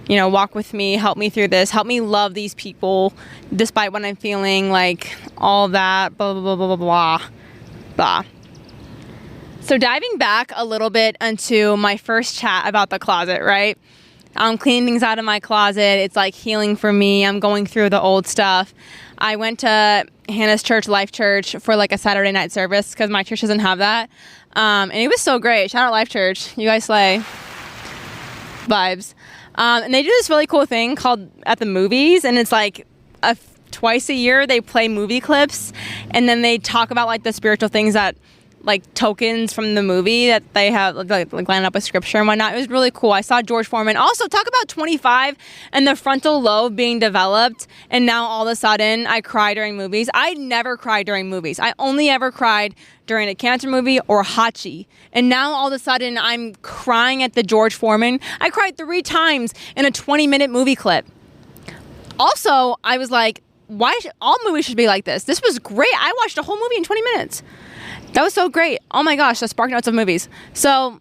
you know, walk with me, help me through this, help me love these people despite what I'm feeling, like all that, blah, blah, blah, blah, blah, blah. So diving back a little bit into my first chat about the closet, right? I'm cleaning things out of my closet. It's like healing for me. I'm going through the old stuff. I went to Hannah's church, Life Church, for like a Saturday night service because my church doesn't have that. And it was so great. Shout out Life Church. You guys slay. Vibes. And they do this really cool thing called at the movies, and it's like twice a year they play movie clips, and then they talk about like the spiritual things that like tokens from the movie that they have like lined up with scripture and whatnot. It was really cool. I saw George Foreman. Also, talk about 25 and the frontal lobe being developed, and now all of a sudden I cry during movies. I never cry during movies. I only ever cried during a cancer movie or Hachi. And now all of a sudden I'm crying at the George Foreman. I cried 3 times in a 20-minute movie clip. Also, I was like, why all movies should be like this? This was great. I watched a whole movie in 20 minutes. That was so great. Oh my gosh, the spark notes of movies. So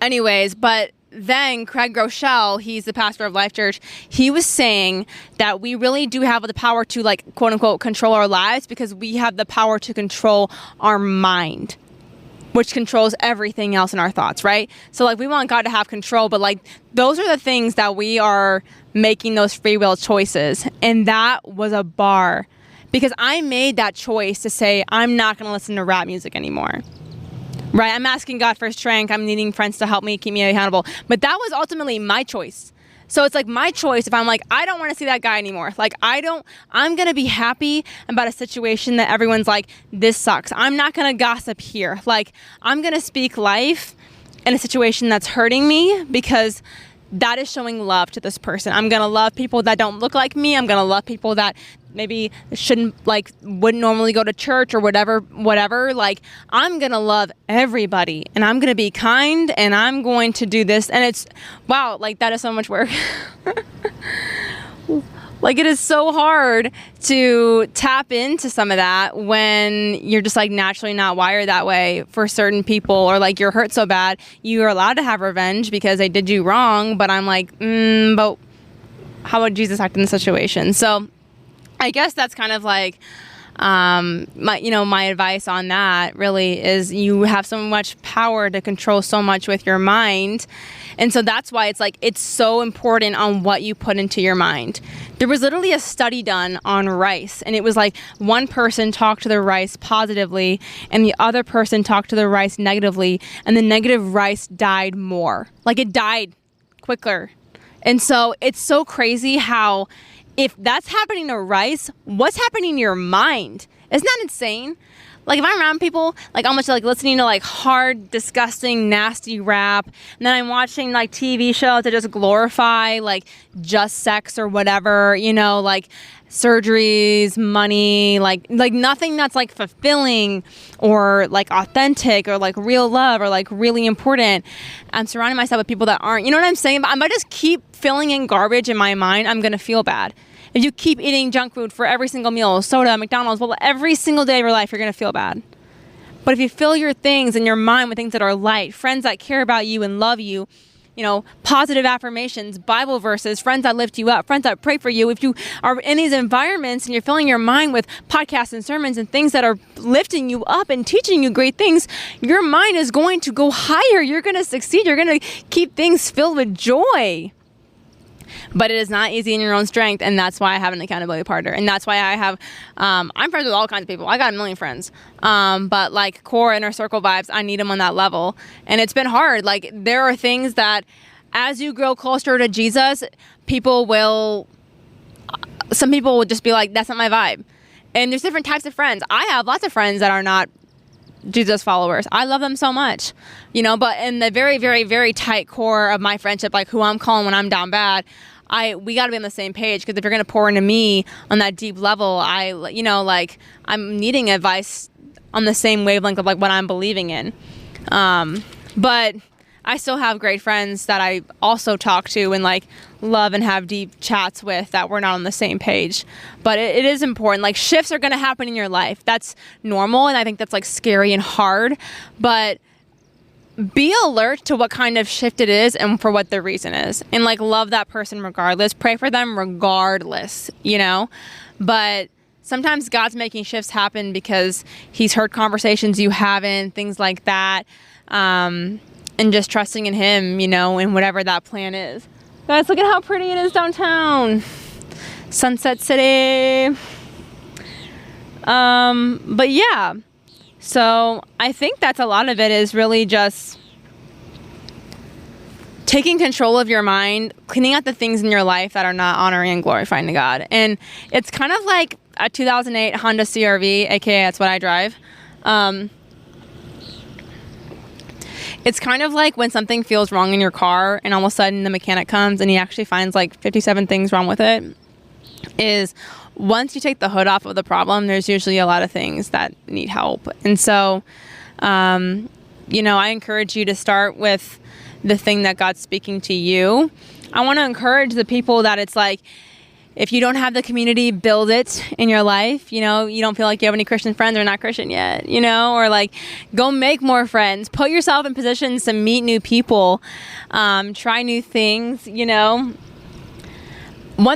anyways, but then Craig Groeschel, he's the pastor of Life Church, he was saying that we really do have the power to like quote unquote control our lives because we have the power to control our mind, which controls everything else in our thoughts, right? So like we want God to have control, but like those are the things that we are making those free will choices. And that was a bar. Because I made that choice to say, I'm not going to listen to rap music anymore, right? I'm asking God for strength. I'm needing friends to help me, keep me accountable. But that was ultimately my choice. So it's like my choice if I'm like, I don't want to see that guy anymore. Like I'm going to be happy about a situation that everyone's like, this sucks. I'm not going to gossip here. Like I'm going to speak life in a situation that's hurting me because that is showing love to this person. I'm going to love people that don't look like me. I'm going to love people that maybe wouldn't normally go to church or whatever. Like I'm going to love everybody, and I'm going to be kind, and I'm going to do this. And it's, wow, like that is so much work. Like it is so hard to tap into some of that when you're just like naturally not wired that way for certain people, or like you're hurt so bad you are allowed to have revenge because they did you wrong. But I'm like, but how would Jesus act in the situation? So I guess that's kind of like my advice on that really is you have so much power to control so much with your mind. And so that's why it's like, it's so important on what you put into your mind. There was literally a study done on rice, and it was like one person talked to the rice positively and the other person talked to the rice negatively, and the negative rice died more. Like it died quicker. And so it's so crazy how if that's happening to rice, what's happening in your mind? Isn't that insane? Like if I'm around people, like almost like listening to like hard, disgusting, nasty rap, and then I'm watching like TV shows that just glorify like just sex or whatever, like surgeries, money, like nothing that's like fulfilling or like authentic or like real love or like really important. I'm surrounding myself with people that aren't, you know what I'm saying? But I might just keep filling in garbage in my mind, I'm going to feel bad. If you keep eating junk food for every single meal, soda, McDonald's, well, every single day of your life, you're going to feel bad. But if you fill your things in your mind with things that are light, friends that care about you and love you, positive affirmations, Bible verses, friends that lift you up, friends that pray for you. If you are in these environments and you're filling your mind with podcasts and sermons and things that are lifting you up and teaching you great things, your mind is going to go higher. You're going to succeed. You're going to keep things filled with joy. but it is not easy in your own strength, and that's why I have an accountability partner, and that's why I have, I'm friends with all kinds of people. I got a million friends, but like core inner circle vibes, I need them on that level, and it's been hard. Like there are things that as you grow closer to Jesus, some people will just be like, that's not my vibe. And there's different types of friends. I have lots of friends that are not Jesus followers. I love them so much, but in the very, very, very tight core of my friendship, like who I'm calling when I'm down bad, we got to be on the same page, because if you're going to pour into me on that deep level, I'm needing advice on the same wavelength of like what I'm believing in. But I still have great friends that I also talk to and like love and have deep chats with that we're not on the same page. But it is important. Like shifts are going to happen in your life. That's normal. And I think that's like scary and hard, but be alert to what kind of shift it is and for what the reason is, and like love that person regardless, pray for them regardless, but sometimes God's making shifts happen because he's heard conversations you haven't, things like that. And just trusting in him, in whatever that plan is. Guys, look at how pretty it is downtown. Sunset City. But yeah. So I think that's a lot of it, is really just taking control of your mind, cleaning out the things in your life that are not honoring and glorifying to God. And it's kind of like a 2008 Honda CR-V, aka that's what I drive. It's kind of like when something feels wrong in your car and all of a sudden the mechanic comes and he actually finds like 57 things wrong with it. Is once you take the hood off of the problem, there's usually a lot of things that need help. And so, I encourage you to start with the thing that God's speaking to you. I want to encourage the people that it's like, if you don't have the community, build it in your life. You don't feel like you have any Christian friends or not Christian yet, or like go make more friends, put yourself in positions to meet new people, try new things, One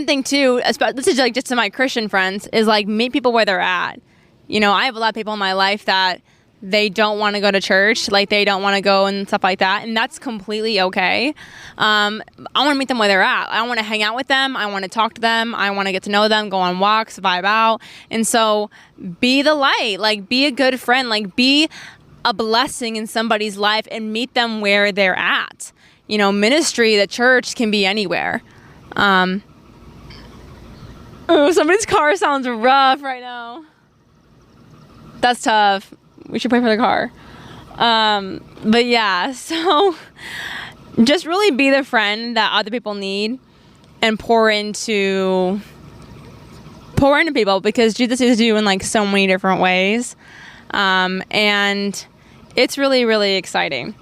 thing too, this is like just to my Christian friends, is like meet people where they're at. I have a lot of people in my life that they don't want to go to church, like they don't want to go and stuff like that, and that's completely okay. I want to meet them where they're at. I want to hang out with them. I want to talk to them. I want to get to know them, go on walks, vibe out. And so be the light, like be a good friend, like be a blessing in somebody's life and meet them where they're at. Ministry, the church can be anywhere. Somebody's car sounds rough right now. That's tough. We should pray for the car. But yeah, so just really be the friend that other people need and pour into people, because Jesus uses you in like so many different ways. And it's really, really exciting.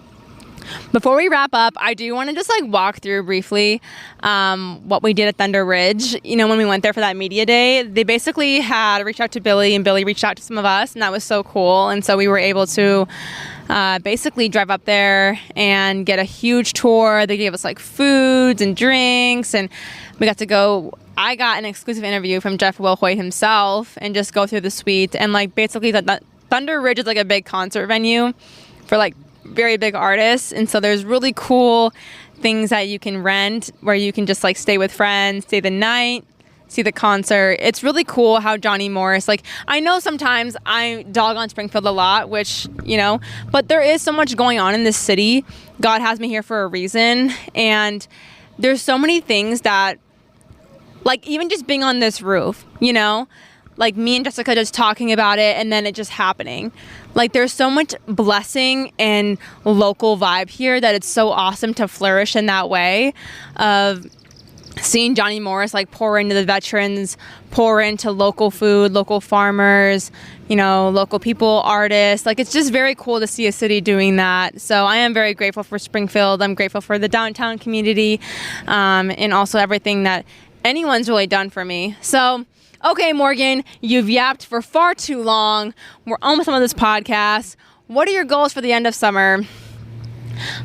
Before we wrap up, I do want to just like walk through briefly what we did at Thunder Ridge. When we went there for that media day, they basically had reached out to Billy, and Billy reached out to some of us, and that was so cool. And so we were able to basically drive up there and get a huge tour. They gave us like foods and drinks, and we got to go. I got an exclusive interview from Jeff Wilhoit himself and just go through the suite. And like basically the Thunder Ridge is like a big concert venue for like very big artists, and so there's really cool things that you can rent where you can just like stay with friends, stay the night, see the concert. It's really cool how Johnny Morris, like I know sometimes I dog on Springfield a lot, which but there is so much going on in this city. God has me here for a reason, and there's so many things that, like even just being on this roof, like me and Jessica just talking about it and then it just happening. Like there's so much blessing and local vibe here that it's so awesome to flourish in that way of seeing Johnny Morris like pour into the veterans, pour into local food, local farmers, local people, artists. Like it's just very cool to see a city doing that. So I am very grateful for Springfield. I'm grateful for the downtown community, and also everything that anyone's really done for me. So okay, Morgan, you've yapped for far too long. We're almost done with this podcast. What are your goals for the end of summer?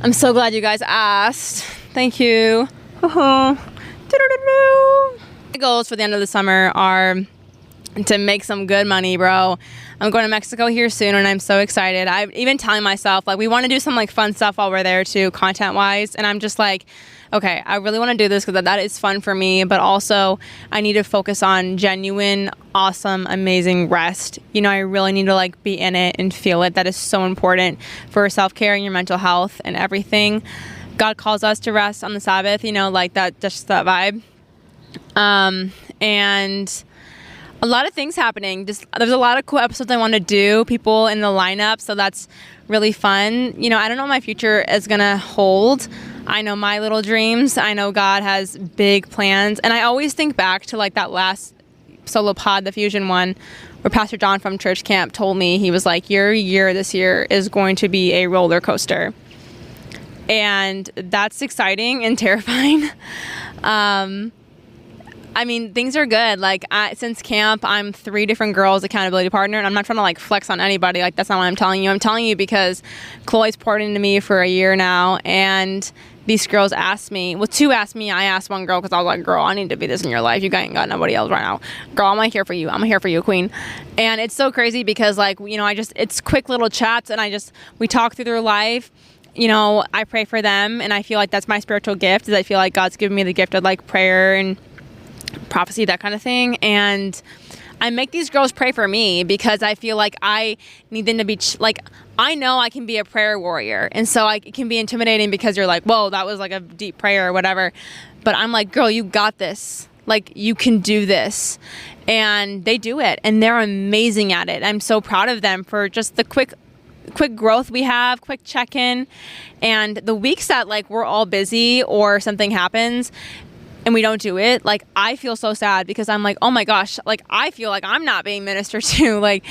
I'm so glad you guys asked. Thank you. My goals for the end of the summer are to make some good money, bro. I'm going to Mexico here soon, and I'm so excited. I'm even telling myself, like, we want to do some, like, fun stuff while we're there, too, content-wise, and I'm just like, okay, I really want to do this because that is fun for me, but also I need to focus on genuine, awesome, amazing rest. You know, I really need to, like, be in it and feel it. That is so important for self-care and your mental health and everything. God calls us to rest on the Sabbath, you know, like that, just that vibe. And a lot of things happening. There's a lot of cool episodes I want to do, people in the lineup, so that's really fun. You know, I don't know what my future is going to hold. I know my little dreams. I know God has big plans. And I always think back to, like, that last solo pod, the Fusion one, where Pastor John from church camp told me, he was like, your year this year is going to be a roller coaster. And that's exciting and terrifying. I mean, things are good. Like, since camp, I'm 3 different girls' accountability partner, and I'm not trying to, like, flex on anybody. Like, that's not what I'm telling you. I'm telling you because Chloe's poured into me for a year now, and these girls asked me, well, 2 asked me. I asked one girl because I was like, girl, I need to be this in your life. You ain't got nobody else right now. Girl, I'm here for you. I'm here for you, queen. And it's so crazy because, like, you know, it's quick little chats, and we talk through their life. You know, I pray for them, and I feel like that's my spiritual gift, is I feel like God's given me the gift of, like, prayer and prophecy, that kind of thing. And I make these girls pray for me because I feel like I need them to be like, I know I can be a prayer warrior, and so it can be intimidating because you're like, whoa, that was like a deep prayer or whatever, but I'm like, girl, you got this. Like, you can do this. And they do it, and they're amazing at it. I'm so proud of them for just the quick growth we have, quick check-in. And the weeks that, like, we're all busy or something happens and we don't do it, like, I feel so sad because I'm like, oh my gosh, like, I feel like I'm not being ministered to. Like,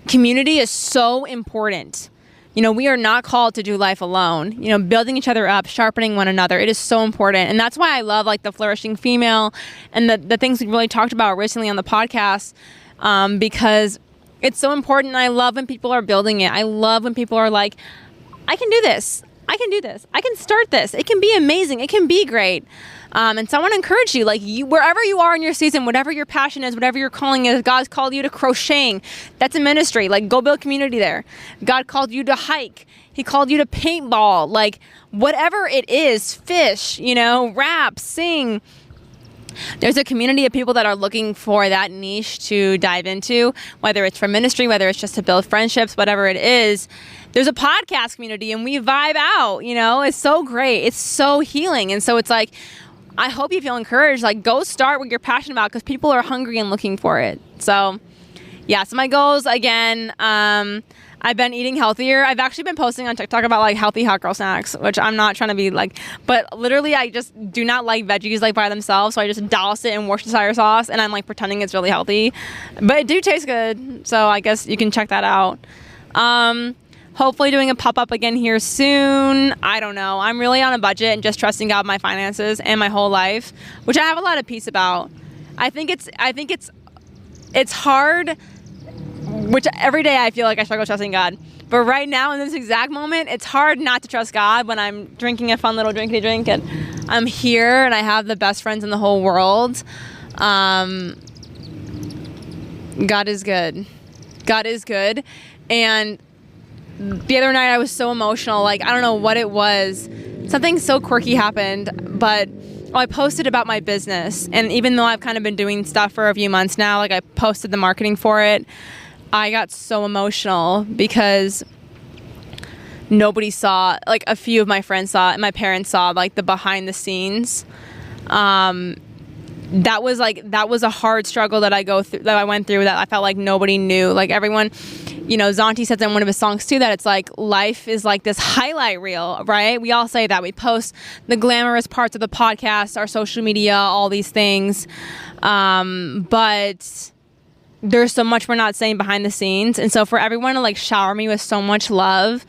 community is so important. You know, we are not called to do life alone. You know, building each other up, sharpening one another, it is so important. And that's why I love, like, the Flourishing Female and the things we really talked about recently on the podcast, because it's so important. I love when people are building it. I love when people are like, I can do this. I can do this. I can start this. It can be amazing. It can be great. And so I want to encourage you, like, wherever you are in your season, whatever your passion is, whatever your calling is, God's called you to crocheting. That's a ministry. Like, go build community there. God called you to hike. He called you to paintball. Like, whatever it is, fish, you know, rap, sing. There's a community of people that are looking for that niche to dive into, whether it's for ministry, whether it's just to build friendships, whatever it is. There's a podcast community, and we vibe out, you know. It's so great. It's so healing. And so it's like, I hope you feel encouraged. Like, go start what you're passionate about because people are hungry and looking for it. So, yeah. So my goals, again, I've been eating healthier. I've actually been posting on TikTok about, like, healthy hot girl snacks, which I'm not trying to be like, but literally I just do not like veggies, like, by themselves. So I just douse it in Worcestershire sauce, and I'm, like, pretending it's really healthy, but it do taste good. So I guess you can check that out. Hopefully doing a pop-up again here soon. I don't know. I'm really on a budget and just trusting God with my finances and my whole life, which I have a lot of peace about. I think it's hard, which every day I feel like I struggle trusting God. But right now, in this exact moment, it's hard not to trust God when I'm drinking a fun little drinkity drink and I'm here and I have the best friends in the whole world. God is good. God is good. And the other night I was so emotional. Like, I don't know what it was. Something so quirky happened, but I posted about my business. And even though I've kind of been doing stuff for a few months now, like, I posted the marketing for it, I got so emotional because nobody saw, like, a few of my friends saw it, and my parents saw, like, the behind the scenes. That was a hard struggle that I went through that I felt like nobody knew. Like, everyone, you know, Zauntee says in one of his songs too, that it's like life is like this highlight reel, right? We all say that. We post the glamorous parts of the podcast, our social media, all these things. But there's so much we're not saying behind the scenes. And so for everyone to, like, shower me with so much love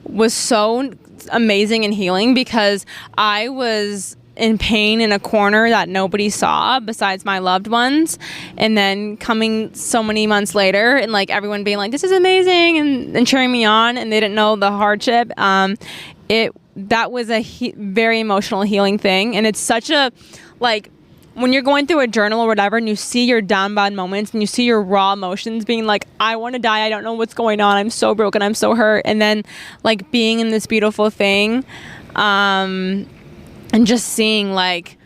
was so amazing and healing, because I was in pain in a corner that nobody saw besides my loved ones, and then coming so many months later and, like, everyone being like, this is amazing, and cheering me on, and they didn't know the hardship. That was a very emotional healing thing, and it's such a, like, when you're going through a journal or whatever and you see your down bad moments and you see your raw emotions being like, I want to die, I don't know what's going on, I'm so broken, I'm so hurt, and then like being in this beautiful thing, and just seeing like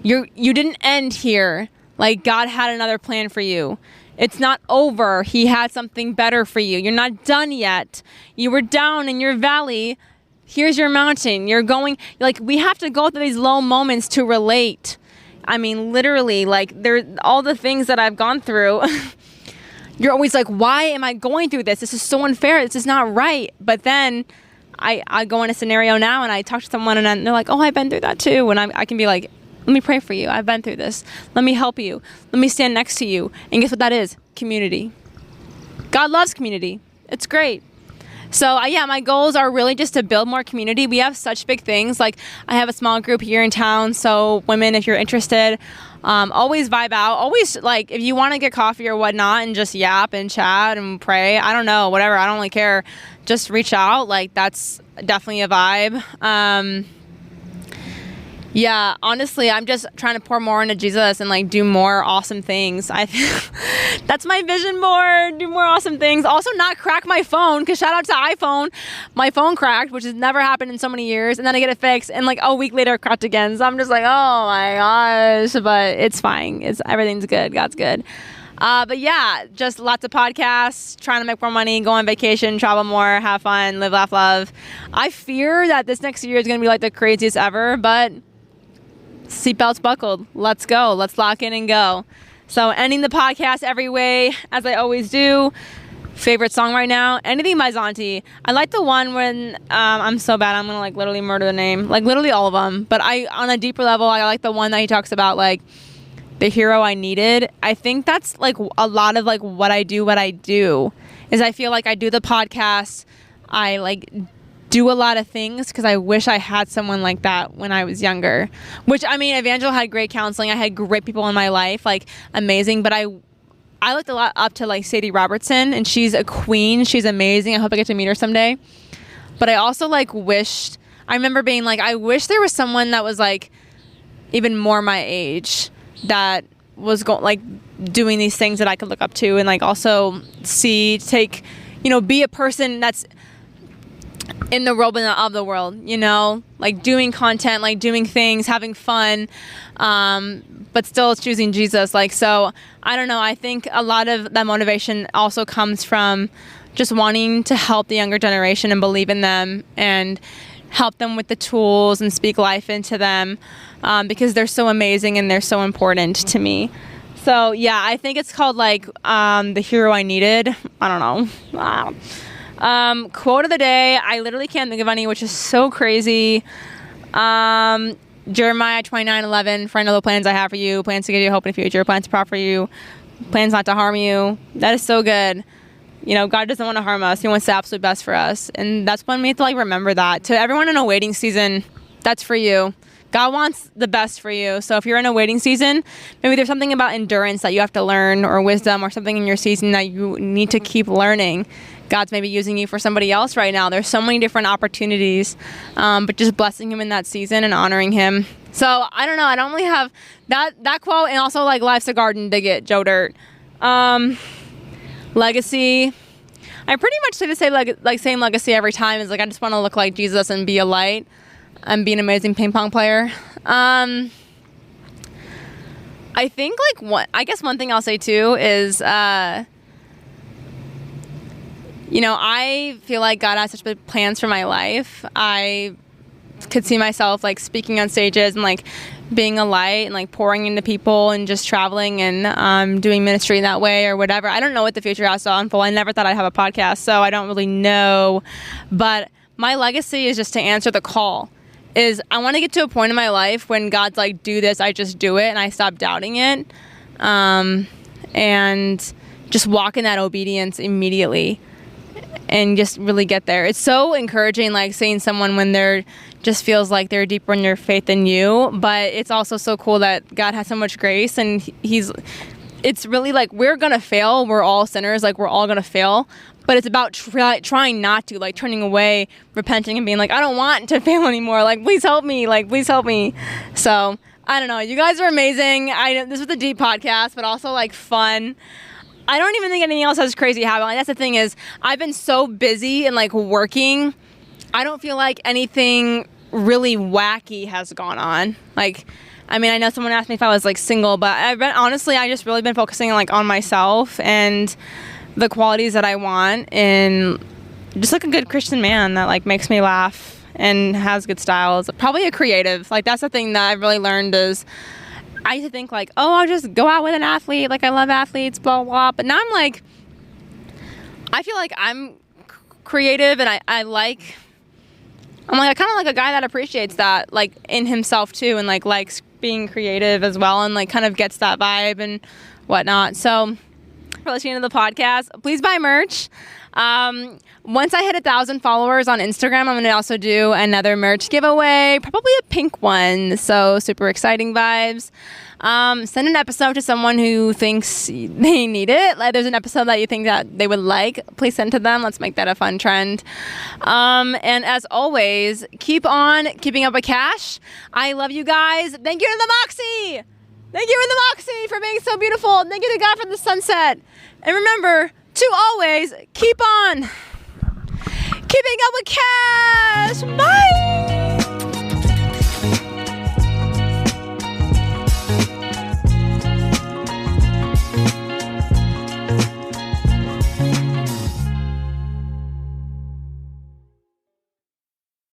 you didn't end here. Like, God had another plan for you. It's not over. He had something better for you. You're not done yet. You were down in your valley. Here's your mountain. You're going, like, we have to go through these low moments to relate. I mean, literally, like, all the things that I've gone through, you're always like, why am I going through this? This is so unfair. This is not right. But then I go in a scenario now and I talk to someone and they're like, oh, I've been through that too. And I can be like, let me pray for you. I've been through this. Let me help you. Let me stand next to you. And guess what that is? Community. God loves community. It's great. So yeah, my goals are really just to build more community. We have such big things. Like, I have a small group here in town. So women, if you're interested, always vibe out. Always, like, if you want to get coffee or whatnot and just yap and chat and pray, I don't know, whatever. I don't really care. Just reach out. Like, that's definitely a vibe. Yeah, honestly, I'm just trying to pour more into Jesus and like do more awesome things. That's my vision board. Do more awesome things. Also, not crack my phone, because shout out to iPhone. My phone cracked, which has never happened in so many years, and then I get it fixed, and like a week later it cracked again. So I'm just like, oh my gosh, but it's fine. Everything's good. God's good. But yeah, just lots of podcasts, trying to make more money, go on vacation, travel more, have fun, live, laugh, love. I fear that this next year is going to be like the craziest ever, but seatbelts buckled. Let's go. Let's lock in and go. So ending the podcast every way, as I always do. Favorite song right now, anything by Zauntee. I like the one when, I'm so bad, I'm going to like literally murder the name. Like literally all of them. But on a deeper level, I like the one that he talks about like the hero I needed. I think that's like a lot of like what I do is I feel like I do the podcast. I like do a lot of things because I wish I had someone like that when I was younger. Which, I mean, Evangel had great counseling. I had great people in my life, like amazing. But I looked a lot up to like Sadie Robertson, and she's a queen. She's amazing. I hope I get to meet her someday. But I also like I remember being like, I wish there was someone that was like even more my age that was doing these things that I could look up to, and like also be a person that's in the world but of the world, like doing content, like doing things, having fun, but still choosing Jesus. Like, so I don't know. I think a lot of that motivation also comes from just wanting to help the younger generation and believe in them and help them with the tools and speak life into them, because they're so amazing and they're so important to me. So yeah, I think it's called like The Hero I Needed. I don't know. Wow. Quote of the day, I literally can't think of any, which is so crazy. Jeremiah 29:11, for I know the plans I have for you, plans to give you hope in the future, plans to prosper you, plans not to harm you. That is so good. God doesn't want to harm us. He wants the absolute best for us. And that's when we have to like remember that. To everyone in a waiting season, that's for you. God wants the best for you. So if you're in a waiting season, maybe there's something about endurance that you have to learn, or wisdom, or something in your season that you need to keep learning. God's maybe using you for somebody else right now. There's so many different opportunities, but just blessing him in that season and honoring him. So I don't know. I don't really have that quote, and also like life's a garden, dig it, Joe Dirt. Legacy. I pretty much say the same legacy every time. Is like, I just want to look like Jesus and be a light and be an amazing ping pong player. I think I guess one thing I'll say too is, I feel like God has such big plans for my life. I could see myself like speaking on stages and like being a light and like pouring into people and just traveling and doing ministry in that way or whatever. I don't know what the future has to unfold. I never thought I'd have a podcast, so I don't really know. But my legacy is just to answer the call. I want to get to a point in my life when God's like, do this, I just do it, and I stop doubting it, and just walk in that obedience immediately and just really get there. It's so encouraging, like seeing someone when they're just feels like they're deeper in their faith than you, but it's also so cool that God has so much grace, and it's really like, we're gonna fail. We're all sinners. Like, we're all gonna fail. But it's about trying not to, like turning away, repenting, and being like, I don't want to fail anymore. Like, please help me. Like, please help me. So I don't know. You guys are amazing. This was a deep podcast, but also like fun. I don't even think anything else has crazy happened. Like, that's the thing is, I've been so busy and like working. I don't feel like anything really wacky has gone on. Like, I mean, I know someone asked me if I was like single, but I just really been focusing like on myself and the qualities that I want, and just like a good Christian man that like makes me laugh and has good styles. Probably a creative. Like, that's the thing that I've really learned is I used to think like, oh, I'll just go out with an athlete. Like, I love athletes, blah, blah, blah. But now I'm like, I feel like I'm creative, and I'm like kind of like a guy that appreciates that, like in himself too, and like likes being creative as well, and like kind of gets that vibe and whatnot. So for listening to the podcast, please buy merch. Once I hit 1,000 followers on Instagram, I'm going to also do another merch giveaway, probably a pink one. So super exciting vibes. Send an episode to someone who thinks they need it. Like, there's an episode that you think that they would like, please send to them. Let's make that a fun trend. And as always, keep on keeping up with cash. I love you guys. Thank you to the Moxy. Thank you to the Moxy for being so beautiful. Thank you to God for the sunset. And remember to always keep on keeping up with cash. Bye.